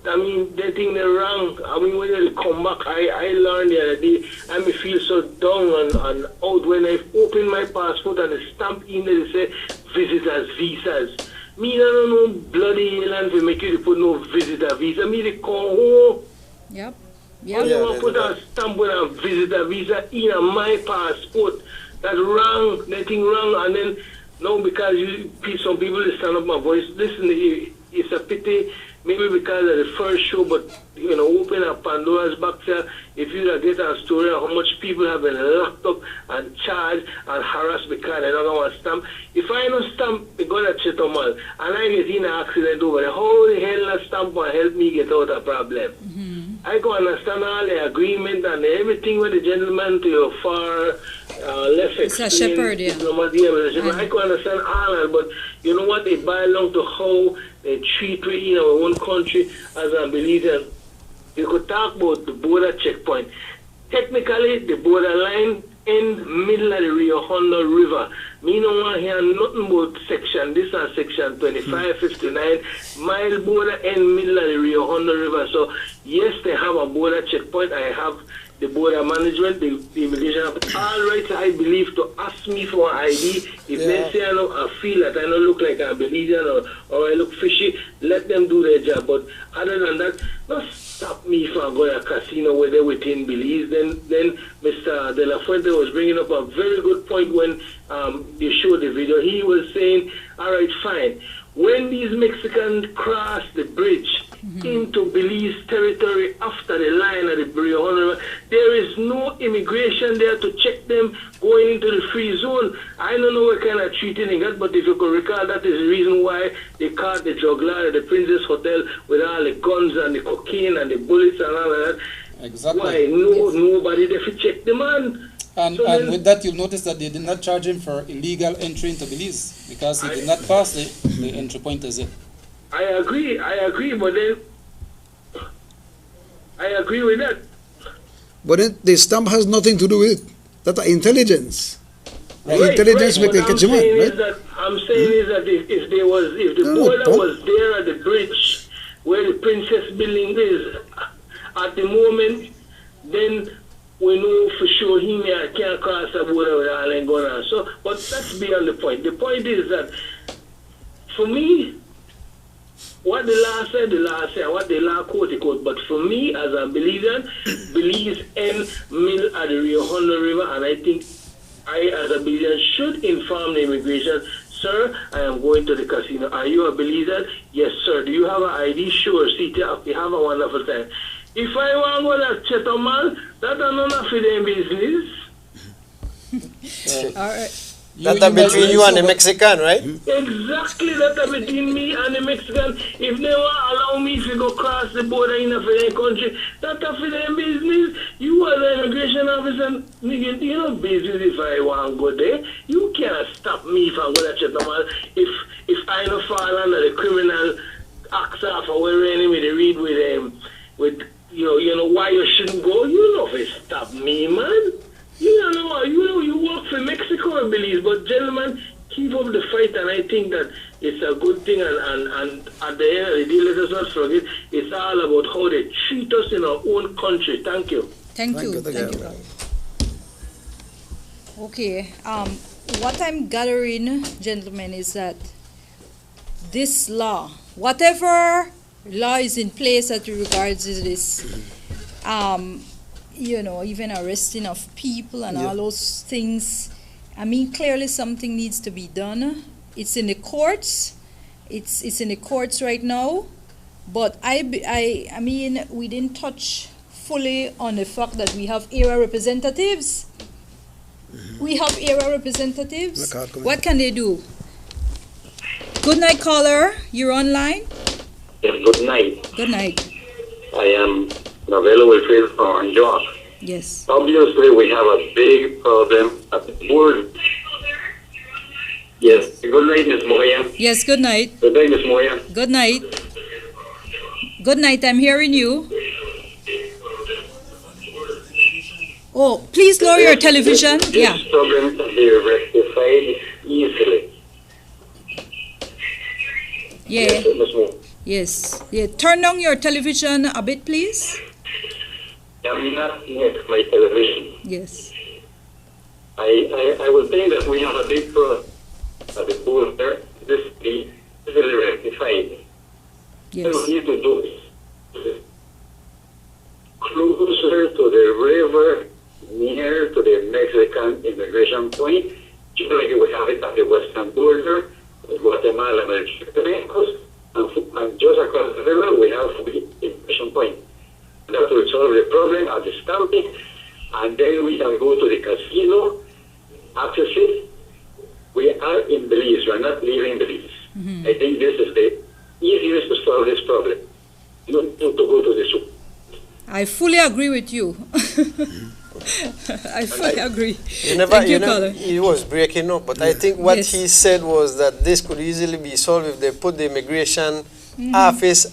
Speaker 11: I mean, they think they're wrong. I mean, when they come back, I learned the other day, I may feel so down and out when I open my passport and the stamp in there, they say visitors, visas. Me, I don't know bloody alien to make you put no visitor visa. Me, they come home.
Speaker 1: Yep.
Speaker 11: How you want to put a stamp with a visitor visa in my passport? That's wrong. Nothing wrong. And then, no, because some people stand up my voice. Listen, it's a pity, maybe because of the first show, but, you know, open up Pandora's box here. If you get a story of how much people have been locked up and charged and harassed because they don't want to stamp. If I don't stamp, they go to Chetomal and I get in an accident over there, how the hell a stamp will help me get out of problem? I can understand all the agreement and everything with the gentleman to your far left extreme.
Speaker 1: Shepherd, yeah.
Speaker 11: I can understand all that, but you know what? They belong to how they treat we in our own country as a Belizean. You could talk about the border checkpoint. Technically, the borderline in middle of the Rio Hondo River. Me no want hear nothing about section. This is section 2559. Mile border in middle of the Rio Hondo River. So yes, they have a border checkpoint. I have the border management, the immigration have all right, I believe, to ask me for an ID. If they say I feel that I don't look like a Belizean or I look fishy, let them do their job. But other than that, don't stop me from going to a casino where they're within Belize. Then Mr. De La Fuente was bringing up a very good point when you showed the video. He was saying, all right, fine. When these Mexicans cross the bridge into Belize territory after the line of the Rio Hondo, there is no immigration there to check them going into the free zone. I don't know what kind of treating they got, but if you could recall, that is the reason why they caught the juggler at the Princess Hotel with all the guns and the cocaine and the bullets and all of that.
Speaker 10: Exactly.
Speaker 11: Why? Nobody there to check the man.
Speaker 10: And with that, you'll notice that they did not charge him for illegal entry into Belize because he did not pass the entry point, is it?
Speaker 11: I agree, but then I agree with that.
Speaker 2: But the stamp has nothing to do with it. That's intelligence.
Speaker 11: Right,
Speaker 2: Intelligence
Speaker 11: right.
Speaker 2: will catch him out, right?
Speaker 11: I'm saying is that if the border was there at the bridge where the Princess building is at the moment, then we know for sure he can't cross the border with all and going on. So, but that's beyond the point. The point is that for me, what the law said, what the law quote. But for me, as a Belizean, Belize and middle of the Rio Hondo River, and I think I, as a Belizean, should inform the immigration sir, I am going to the casino. Are you a Belizean? Yes, sir. Do you have an ID? Sure. See, you have a wonderful time. If I want to go to Chetamal, that is none of their business.
Speaker 1: All right.
Speaker 5: That's between you and the Mexican, right?
Speaker 11: Exactly, that's between me and the Mexican. If they want allow me to go cross the border in a foreign country, that's for their business. You are the immigration officer, nigga, you know business if I want to go there. You can't stop me from going to Chetamal if I don't fall under the criminal acts of our enemy to read with you know why you shouldn't go. You know if it stop me, man. You work for Mexico, I believe, but gentlemen, keep up the fight, and I think that it's a good thing, and at the end of the day, let us not forget, it's all about how they treat us in our own country. Thank you.
Speaker 1: Thank you. Okay, what I'm gathering, gentlemen, is that this law, whatever law is in place that regards this, even arresting of people and all those things. I mean, clearly something needs to be done. It's in the courts. It's in the courts right now. But I mean, we didn't touch fully on the fact that we have area representatives. We have area representatives. What can they do? Good night, caller. You're online.
Speaker 12: Yes, good night.
Speaker 1: Good night.
Speaker 12: I am available for John.
Speaker 1: Yes.
Speaker 12: Obviously, we have a big problem at the board. Yes. Good night, Ms. Moya.
Speaker 1: Yes, good night.
Speaker 12: Good night, Ms. Moya.
Speaker 1: Good night. Good night, I'm hearing you. Oh, please lower your television.
Speaker 12: This problem can be rectified easily.
Speaker 1: Yeah.
Speaker 12: Yes, Ms. Moya.
Speaker 1: Yes. Yeah. Turn down your television a bit, please.
Speaker 12: I'm not near my television.
Speaker 1: Yes.
Speaker 12: I was saying that we have a big problem at the board there. This is easily rectified.
Speaker 1: Yes.
Speaker 12: What we need to do is closer to the river, near to the Mexican immigration point, just like we have it at the western border with Guatemala and Mexico, and just across the river we have the immigration point. That will solve the problem at the stamping, and then we can go to the casino, access it. We are in Belize, we are not leaving Belize. I think this is the easiest to solve this problem. You don't need to go to the soup.
Speaker 1: I fully agree with you. I fully agree.
Speaker 5: He was breaking up, but I think what he said was that this could easily be solved if they put the immigration office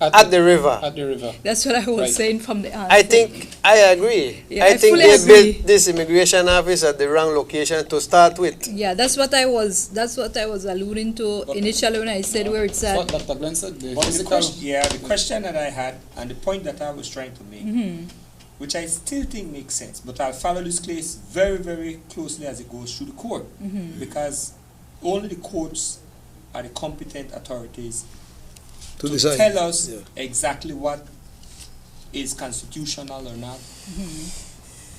Speaker 5: at the river.
Speaker 10: At the river.
Speaker 1: That's what I was saying from the answer.
Speaker 5: I agree.
Speaker 1: Yeah,
Speaker 5: I think they built this immigration office at the wrong location to start with.
Speaker 1: Yeah, that's what I was alluding to initially when I said where it's at.
Speaker 10: What Dr. Glenn said, the
Speaker 6: question that I had and the point that I was trying to make, which I still think makes sense, but I'll follow this case very, very closely as it goes through the court, because only the courts are the competent authorities to tell us exactly what is constitutional or not,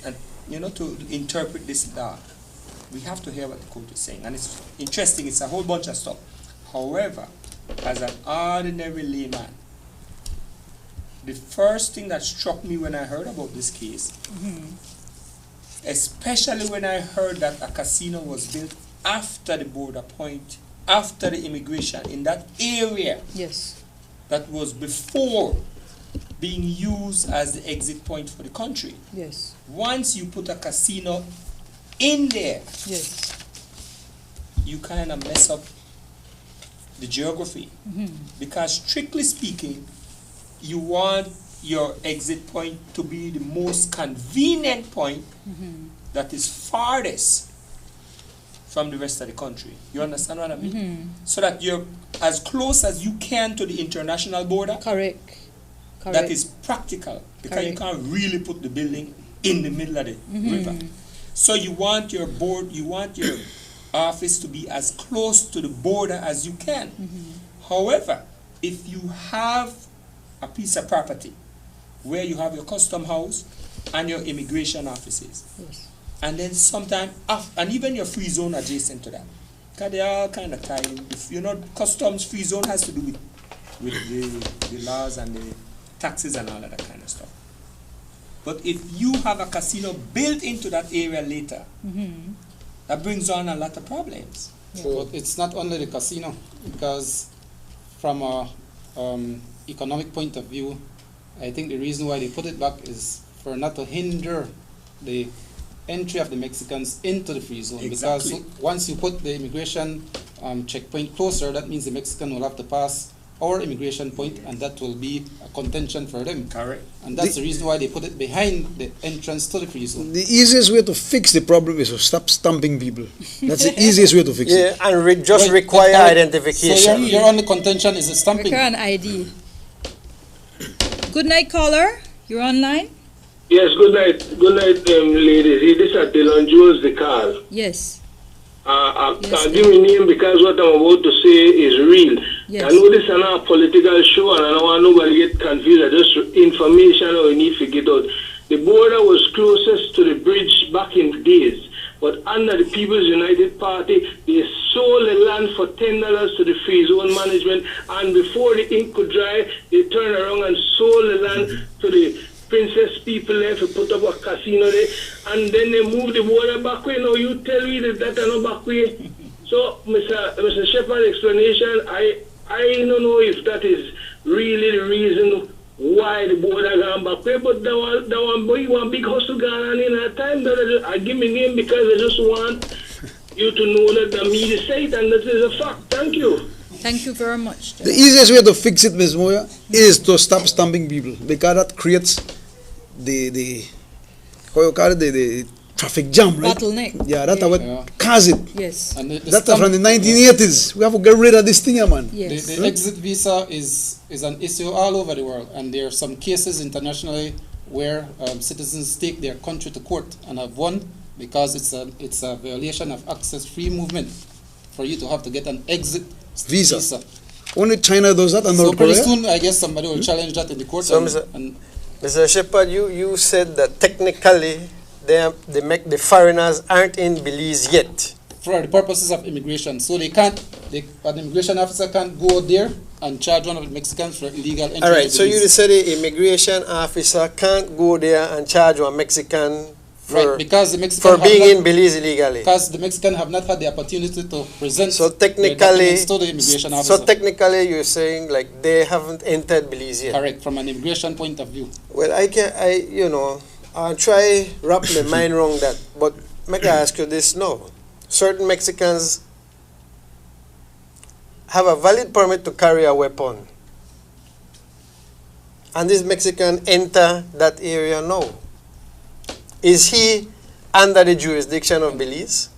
Speaker 6: and to interpret this law. We have to hear what the court is saying, and it's interesting. It's a whole bunch of stuff. However, as an ordinary layman, the first thing that struck me when I heard about this case, especially when I heard that a casino was built after the border point, after the immigration in that area.
Speaker 1: Yes.
Speaker 6: That was before being used as the exit point for the country.
Speaker 1: Yes.
Speaker 6: Once you put a casino in there,
Speaker 1: yes,
Speaker 6: you kind of mess up the geography. Because strictly speaking, you want your exit point to be the most convenient point that is farthest from the rest of the country. You understand what I mean? So that you're as close as you can to the international border.
Speaker 1: Correct.
Speaker 6: That is practical, because you can't really put the building in the middle of the river. So you want your office to be as close to the border as you can. However, if you have a piece of property where you have your custom house and your immigration offices, and then sometime and even your free zone adjacent to that, Because they are all kind of tied in. You know, customs-free zone has to do with the laws and the taxes and all of that kind of stuff. But if you have a casino built into that area later, that brings on a lot of problems.
Speaker 10: Yeah. But it's not only the casino, because from a economic point of view, I think the reason why they put it back is for not to hinder the entry of the Mexicans into the free zone.
Speaker 6: Exactly.
Speaker 10: Because once you put the immigration checkpoint closer, that means the Mexican will have to pass our immigration point, and that will be a contention for them.
Speaker 6: Correct.
Speaker 10: And that's the reason why they put it behind the entrance to the free zone.
Speaker 2: The easiest way to fix the problem is to stop stumping people. That's the easiest way to fix it.
Speaker 5: Yeah, and just require identification.
Speaker 10: So your only contention is the stamping.
Speaker 1: Require an ID. Good night, caller. You're online?
Speaker 11: Yes, good night. Good night, ladies. This is Dylan Jones, the call.
Speaker 1: Yes.
Speaker 11: I can't give me name because what I'm about to say is real.
Speaker 1: Yes.
Speaker 11: I know this is not a political show and I don't want nobody to get confused. I just information that we need to get out. The border was closest to the bridge back in the days. But under the People's United Party, they sold the land for $10 to the free zone management, and before the ink could dry, they turned around and sold the land to the Princess people there to put up a casino there, and then they moved the border back way. Now you tell me that are not back way. So, Mr. Shepherd's explanation, I don't know if that is really the reason why the border gone back way, but that one boy, one big hustle gone on in a time that I give me name because I just want you to know that the media say it, and that is a fact. Thank you.
Speaker 1: Thank you very much.
Speaker 2: The easiest way to fix it, Ms. Moya, is to stop stumping people, because that creates the traffic jam, right?
Speaker 1: Bottleneck.
Speaker 2: Yeah, that's what causes it.
Speaker 1: Yes.
Speaker 10: And
Speaker 2: that's from the 1980s. We have to get rid of this thing, man.
Speaker 1: Yes.
Speaker 10: The exit visa is an issue all over the world, and there are some cases internationally where citizens take their country to court and have won because it's a violation of access-free movement for you to have to get an exit visa.
Speaker 2: Only China does that, and
Speaker 10: so
Speaker 2: North
Speaker 10: pretty
Speaker 2: Korea.
Speaker 10: soon, I guess somebody will challenge that in the court.
Speaker 5: So, Mr. Shepherd, you said that technically the foreigners aren't in Belize yet.
Speaker 10: For the purposes of immigration. So an immigration officer can't go there and charge one of the Mexicans for illegal entry.
Speaker 5: All right, so you said the immigration officer can't go there and charge one Mexican for,
Speaker 10: because the Mexican
Speaker 5: for being in Belize illegally.
Speaker 10: Because the Mexican have not had the opportunity to present
Speaker 5: so technically,
Speaker 10: their documents to the immigration officer.
Speaker 5: So technically you're saying like they haven't entered Belize yet.
Speaker 10: Correct, from an immigration point of view.
Speaker 5: Well, I'll try wrap my mind around that, but may I ask you this now? Certain Mexicans have a valid permit to carry a weapon, and this Mexican enter that area now. Is he under the jurisdiction of Belize?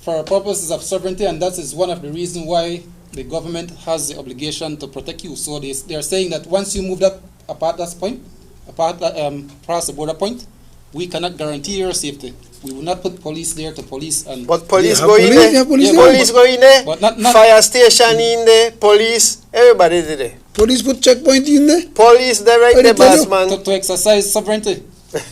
Speaker 10: For purposes of sovereignty, and that is one of the reasons why the government has the obligation to protect you. So they are saying that once you move that past the border point, we cannot guarantee your safety. We will not put police there to police and.
Speaker 5: But police go in there. Police go in there.
Speaker 10: But not
Speaker 5: fire station in there. Police, everybody there.
Speaker 2: Police put checkpoint in there.
Speaker 5: Police, they're right there, boss man.
Speaker 10: To exercise sovereignty.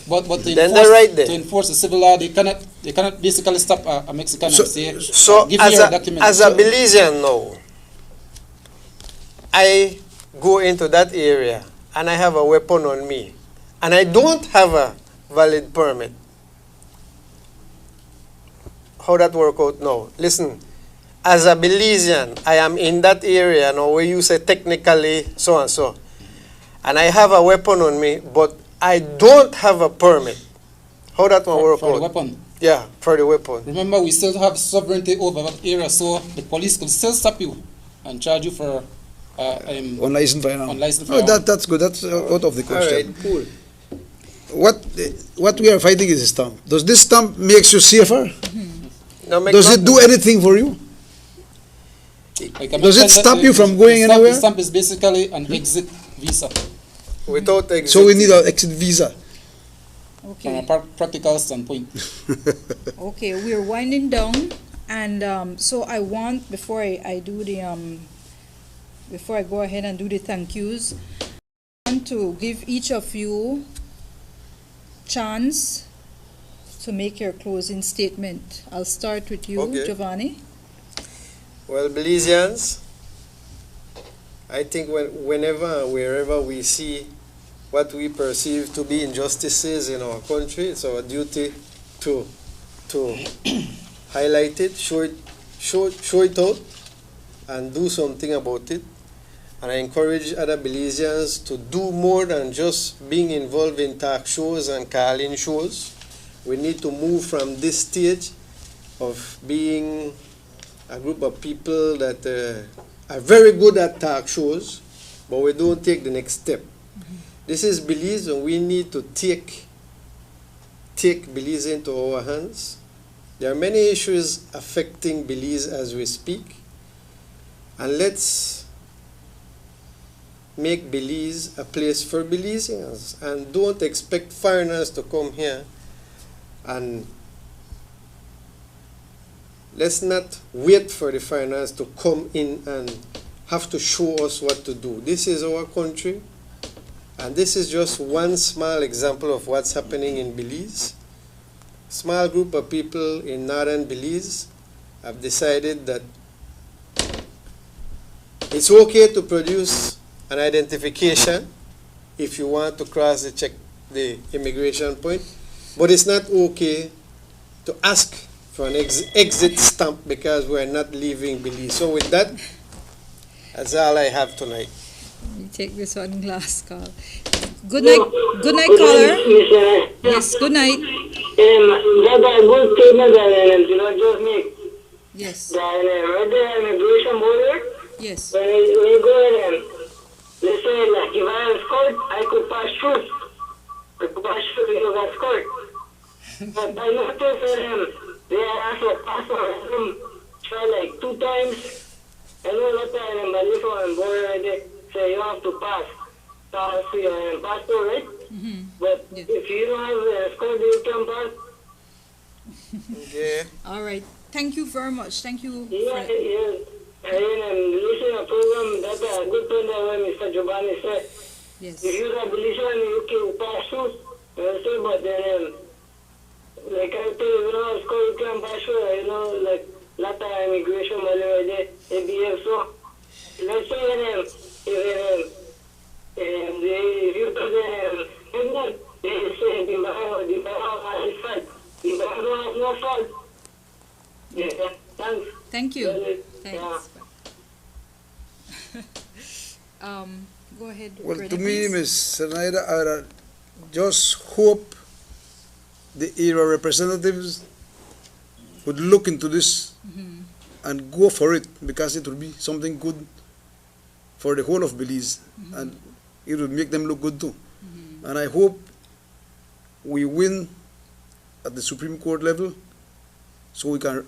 Speaker 10: But
Speaker 5: to
Speaker 10: enforce the civil law, they cannot basically stop a Mexican and say,
Speaker 5: so
Speaker 10: give me your document.
Speaker 5: As a Belizean now, I go into that area and I have a weapon on me, and I don't have a valid permit. How that work out now? Listen, as a Belizean, I am in that area now where you say technically so and so, and I have a weapon on me, but I don't have a permit. How that one work out?
Speaker 10: For the weapon?
Speaker 5: Yeah, for the weapon.
Speaker 10: Remember, we still have sovereignty over that area, so the police could still stop you and charge you for
Speaker 2: unlicensed firearm.
Speaker 10: Firearm.
Speaker 2: That's good. That's out of the question.
Speaker 5: All right, cool.
Speaker 2: What we are fighting is a stamp. Does this stamp makes you safer?
Speaker 5: No,
Speaker 2: does it do anything for you? Does it stop you from going anywhere?
Speaker 10: The stamp is basically an exit visa.
Speaker 5: Without exit.
Speaker 2: So we need an exit visa.
Speaker 1: Okay.
Speaker 10: From a practical standpoint.
Speaker 1: Okay, we're winding down, and so I want before I do the before I go ahead and do the thank yous, I want to give each of you chance to make your closing statement. I'll start with you,
Speaker 5: okay.
Speaker 1: Giovanni.
Speaker 5: Well, Belizeans, I think whenever and wherever we see what we perceive to be injustices in our country, it's our duty to highlight it, show it out, and do something about it. And I encourage other Belizeans to do more than just being involved in talk shows and call-in shows. We need to move from this stage of being a group of people that are very good at talk shows, but we don't take the next step. This is Belize, and we need to take Belize into our hands. There are many issues affecting Belize as we speak, and let's make Belize a place for Belizeans, and don't expect foreigners to come here. And let's not wait for the foreigners to come in and have to show us what to do. This is our country, and this is just one small example of what's happening in Belize. Small group of people in northern Belize have decided that it's okay to produce an identification if you want to cross the immigration point, but it's not okay to ask for an exit stamp because we're not leaving Belize. So with that, that's all I have tonight.
Speaker 1: Let me take this one last call. Good night, caller. Yes, good night.
Speaker 11: That a good statement that just make.
Speaker 1: Yes.
Speaker 11: The immigration border.
Speaker 1: Yes.
Speaker 11: When you go in, they say like if I have a skirt, I could pass through. I could pass through because of skirt. But I noticed that they asked for passport. Try like 2 times. I know a lot of them, but this one border they say you have to pass. Pass your passport, right? But if you don't have a skirt, you can pass.
Speaker 5: Yeah.
Speaker 1: All right. Thank you very much. Thank you.
Speaker 11: Yes. And listening to a program that a good friend of Mr. Giovanni said.
Speaker 1: Yes.
Speaker 11: If you have religion, you can pass through. But then, like I tell you, school you can pass through, like lot of immigration money they behave so. Let's say if you put them, they say the Bahama has fault. The Bahama has no fault. Yeah, thanks.
Speaker 1: Thank you. Thanks.
Speaker 11: Yeah.
Speaker 1: Go ahead.
Speaker 2: Well,
Speaker 1: Greta,
Speaker 2: to me,
Speaker 1: please.
Speaker 2: Ms. Zenaida, I just hope the area representatives would look into this and go for it, because it would be something good for the whole of Belize, and it would make them look good too. And I hope we win at the Supreme Court level, so we can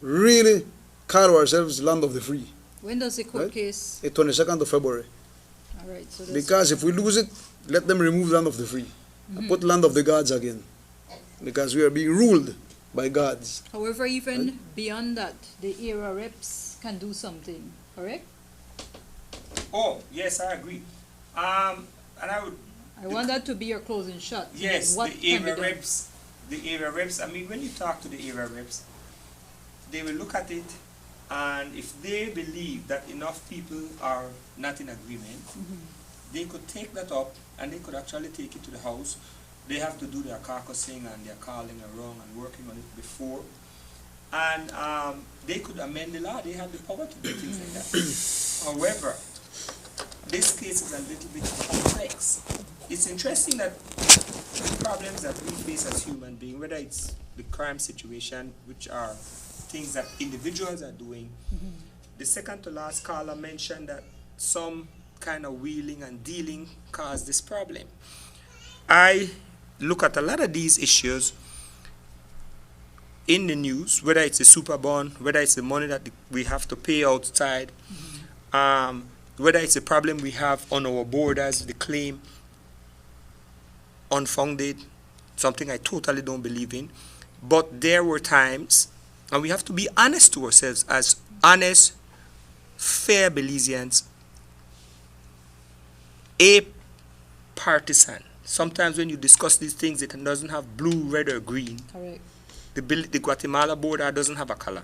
Speaker 2: really call ourselves land of the free.
Speaker 1: When does the court case?
Speaker 2: The 22nd of February.
Speaker 1: All right. So
Speaker 2: Because if we lose it, let them remove land of the free and put land of the gods again, because we are being ruled by gods.
Speaker 1: However, even beyond that, the area reps can do something. Correct?
Speaker 6: Oh, yes, I agree. And I
Speaker 1: want that to be your closing shot.
Speaker 6: Yes,
Speaker 1: what
Speaker 6: the area reps. I mean, when you talk to the area reps, they will look at it, and if they believe that enough people are not in agreement, they could take that up and they could actually take it to the House. They have to do their caucusing and their calling around and working on it before. And they could amend the law. They have the power to do things like that. However, this case is a little bit complex. It's interesting that the problems that we face as human beings, whether it's the crime situation, which are things that individuals are doing. The second to last caller mentioned that some kind of wheeling and dealing caused this problem. I look at a lot of these issues in the news, whether it's a super bond, whether it's the money that we have to pay outside, whether it's a problem we have on our borders, the claim, unfounded, something I totally don't believe in. But there were times, and we have to be honest to ourselves as honest, fair Belizeans, a partisan. Sometimes when you discuss these things, it doesn't have blue, red, or green.
Speaker 1: Correct.
Speaker 6: The Guatemala border doesn't have a color.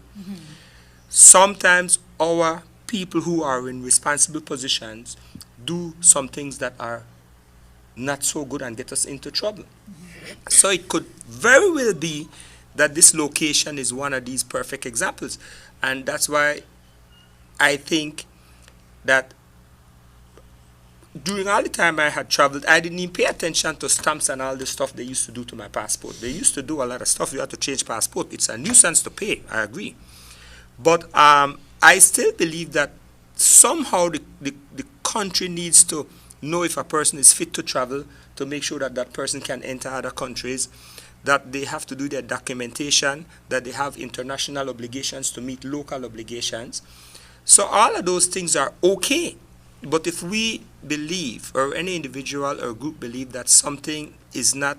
Speaker 6: sometimes our people who are in responsible positions do some things that are not so good and get us into trouble. So it could very well be that this location is one of these perfect examples. And that's why I think that during all the time I had traveled, I didn't even pay attention to stamps and all the stuff they used to do to my passport. They used to do a lot of stuff. You had to change passport. It's a nuisance to pay, I agree. But I still believe that somehow the country needs to know if a person is fit to travel, to make sure that that person can enter other countries, that they have to do their documentation, that they have international obligations to meet local obligations. So all of those things are okay. But if we believe, or any individual or group believe, that something is not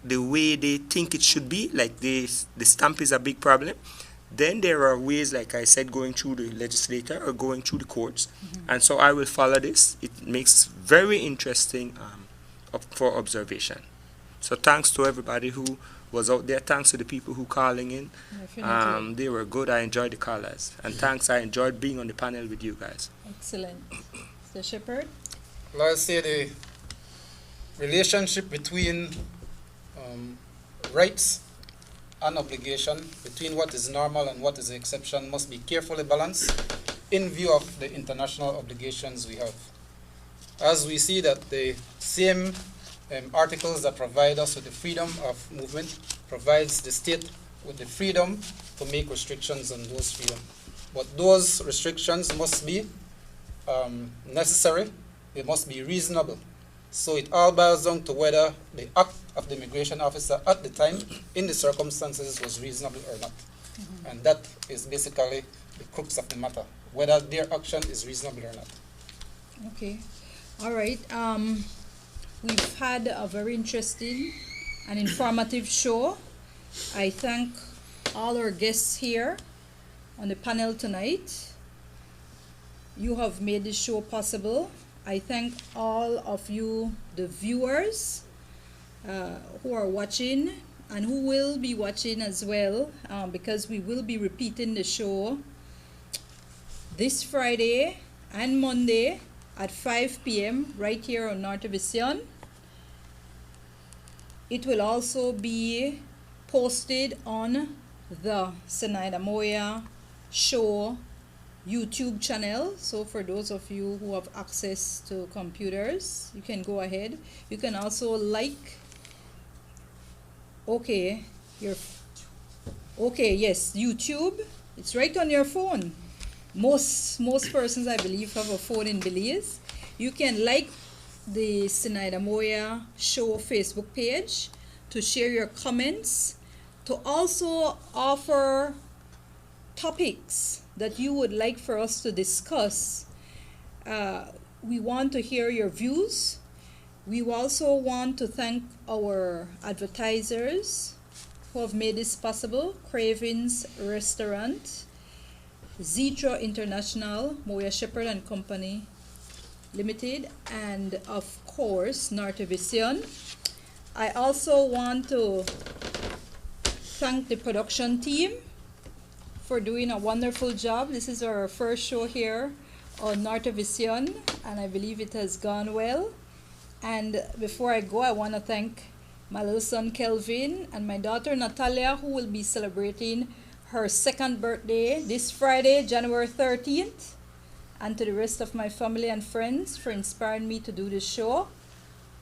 Speaker 6: the way they think it should be, like the stamp is a big problem, then there are ways, like I said, going through the legislature or going through the courts. And so I will follow this. It makes very interesting for observation. So thanks to everybody who was out there. Thanks to the people who calling in. They were good. I enjoyed the callers. And thanks, I enjoyed being on the panel with you guys.
Speaker 1: Excellent. Mr. Shepherd?
Speaker 10: Well, I say the relationship between rights and obligation, between what is normal and what is the exception, must be carefully balanced in view of the international obligations we have. As we see that the same articles that provide us with the freedom of movement provides the state with the freedom to make restrictions on those freedoms. But those restrictions must be necessary, they must be reasonable. So it all boils down to whether the act of the immigration officer at the time, in the circumstances, was reasonable or not. And that is basically the crux of the matter, whether their action is reasonable or not.
Speaker 1: Okay. All right. We've had a very interesting and informative show. I thank all our guests here on the panel tonight. You have made this show possible. I thank all of you, the viewers who are watching and who will be watching as well, because we will be repeating the show this Friday and Monday at 5 p.m. right here on Norte Vision. It will also be posted on the Zenaida Moya show YouTube channel. So for those of you who have access to computers, you can go ahead. You can also like, yes, YouTube. It's right on your phone. Most persons, I believe, have a phone in Belize. You can like the Zenaida Moya show Facebook page to share your comments, to also offer topics that you would like for us to discuss. We want to hear your views. We also want to thank our advertisers who have made this possible: Craven's Restaurant, Zitra International, Moya Shepherd and Company Limited, and of course Norte Vision. I also want to thank the production team for doing a wonderful job. This is our first show here on Norte Vision, and I believe it has gone well. And before I go, I want to thank my little son Kelvin and my daughter Natalia, who will be celebrating her second birthday this Friday, January 13th, and to the rest of my family and friends for inspiring me to do this show.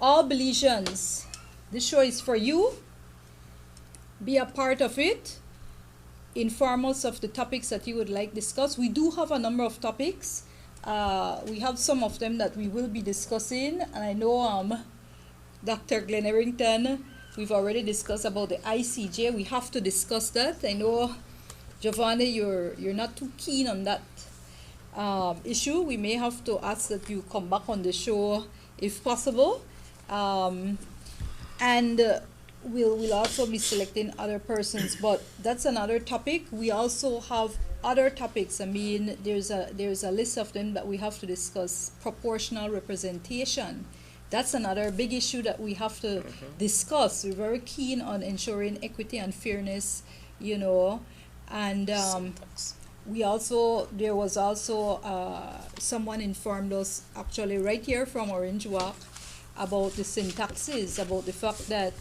Speaker 1: All Belizeans, this show is for you. Be a part of it. Inform us of the topics that you would like discussed. We do have a number of topics. We have some of them that we will be discussing, and I know Dr. Glenn Errington, we've already discussed about the ICJ. We have to discuss that. I know, Giovanni, you're not too keen on that issue. We may have to ask that you come back on the show if possible. We'll also be selecting other persons, but that's another topic. We also have other topics. I mean, there's a list of them that we have to discuss. Proportional representation. That's another big issue that we have to discuss. We're very keen on ensuring equity and fairness, and there was also someone informed us actually right here from Orange Walk about the sin taxes, about the fact that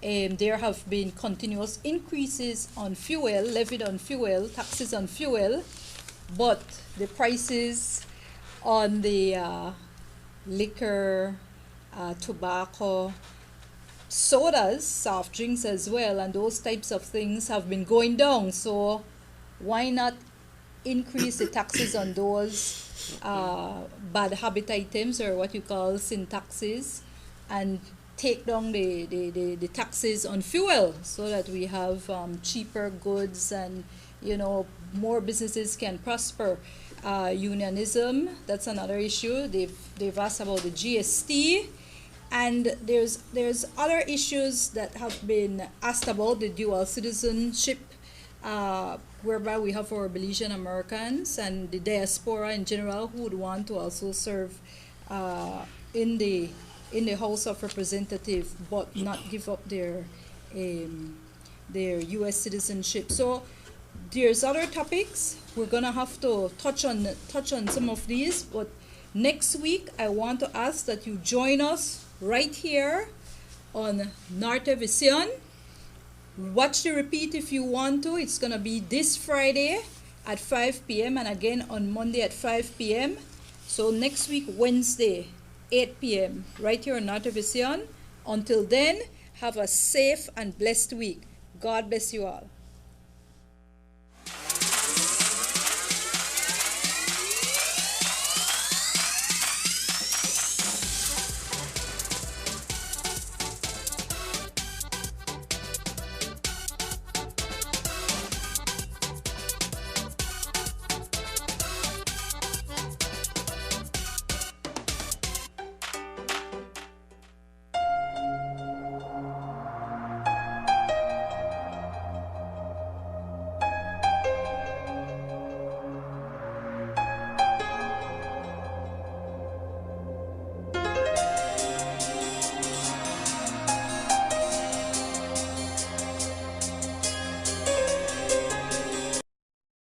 Speaker 1: there have been continuous increases on fuel, levied on fuel, taxes on fuel, but the prices on the liquor, tobacco, sodas, soft drinks as well, and those types of things have been going down. So why not increase the taxes on those bad habit items, or what you call sin taxes, and take down the taxes on fuel so that we have cheaper goods and, you know, more businesses can prosper. Unionism, that's another issue. They've asked about the GST, and there's other issues that have been asked about, the dual citizenship, whereby we have our Belizean Americans and the diaspora in general who would want to also serve in the House of Representatives but not give up their U.S. citizenship. So there's other topics. We're gonna have to touch on some of these, but next week I want to ask that you join us right here on Norte Vision. Watch the repeat if you want to. It's gonna be this Friday at 5 p.m. and again on Monday at 5 p.m. So next week, Wednesday, 8 p.m. right here on Norte Vision. Until then, have a safe and blessed week. God bless you all.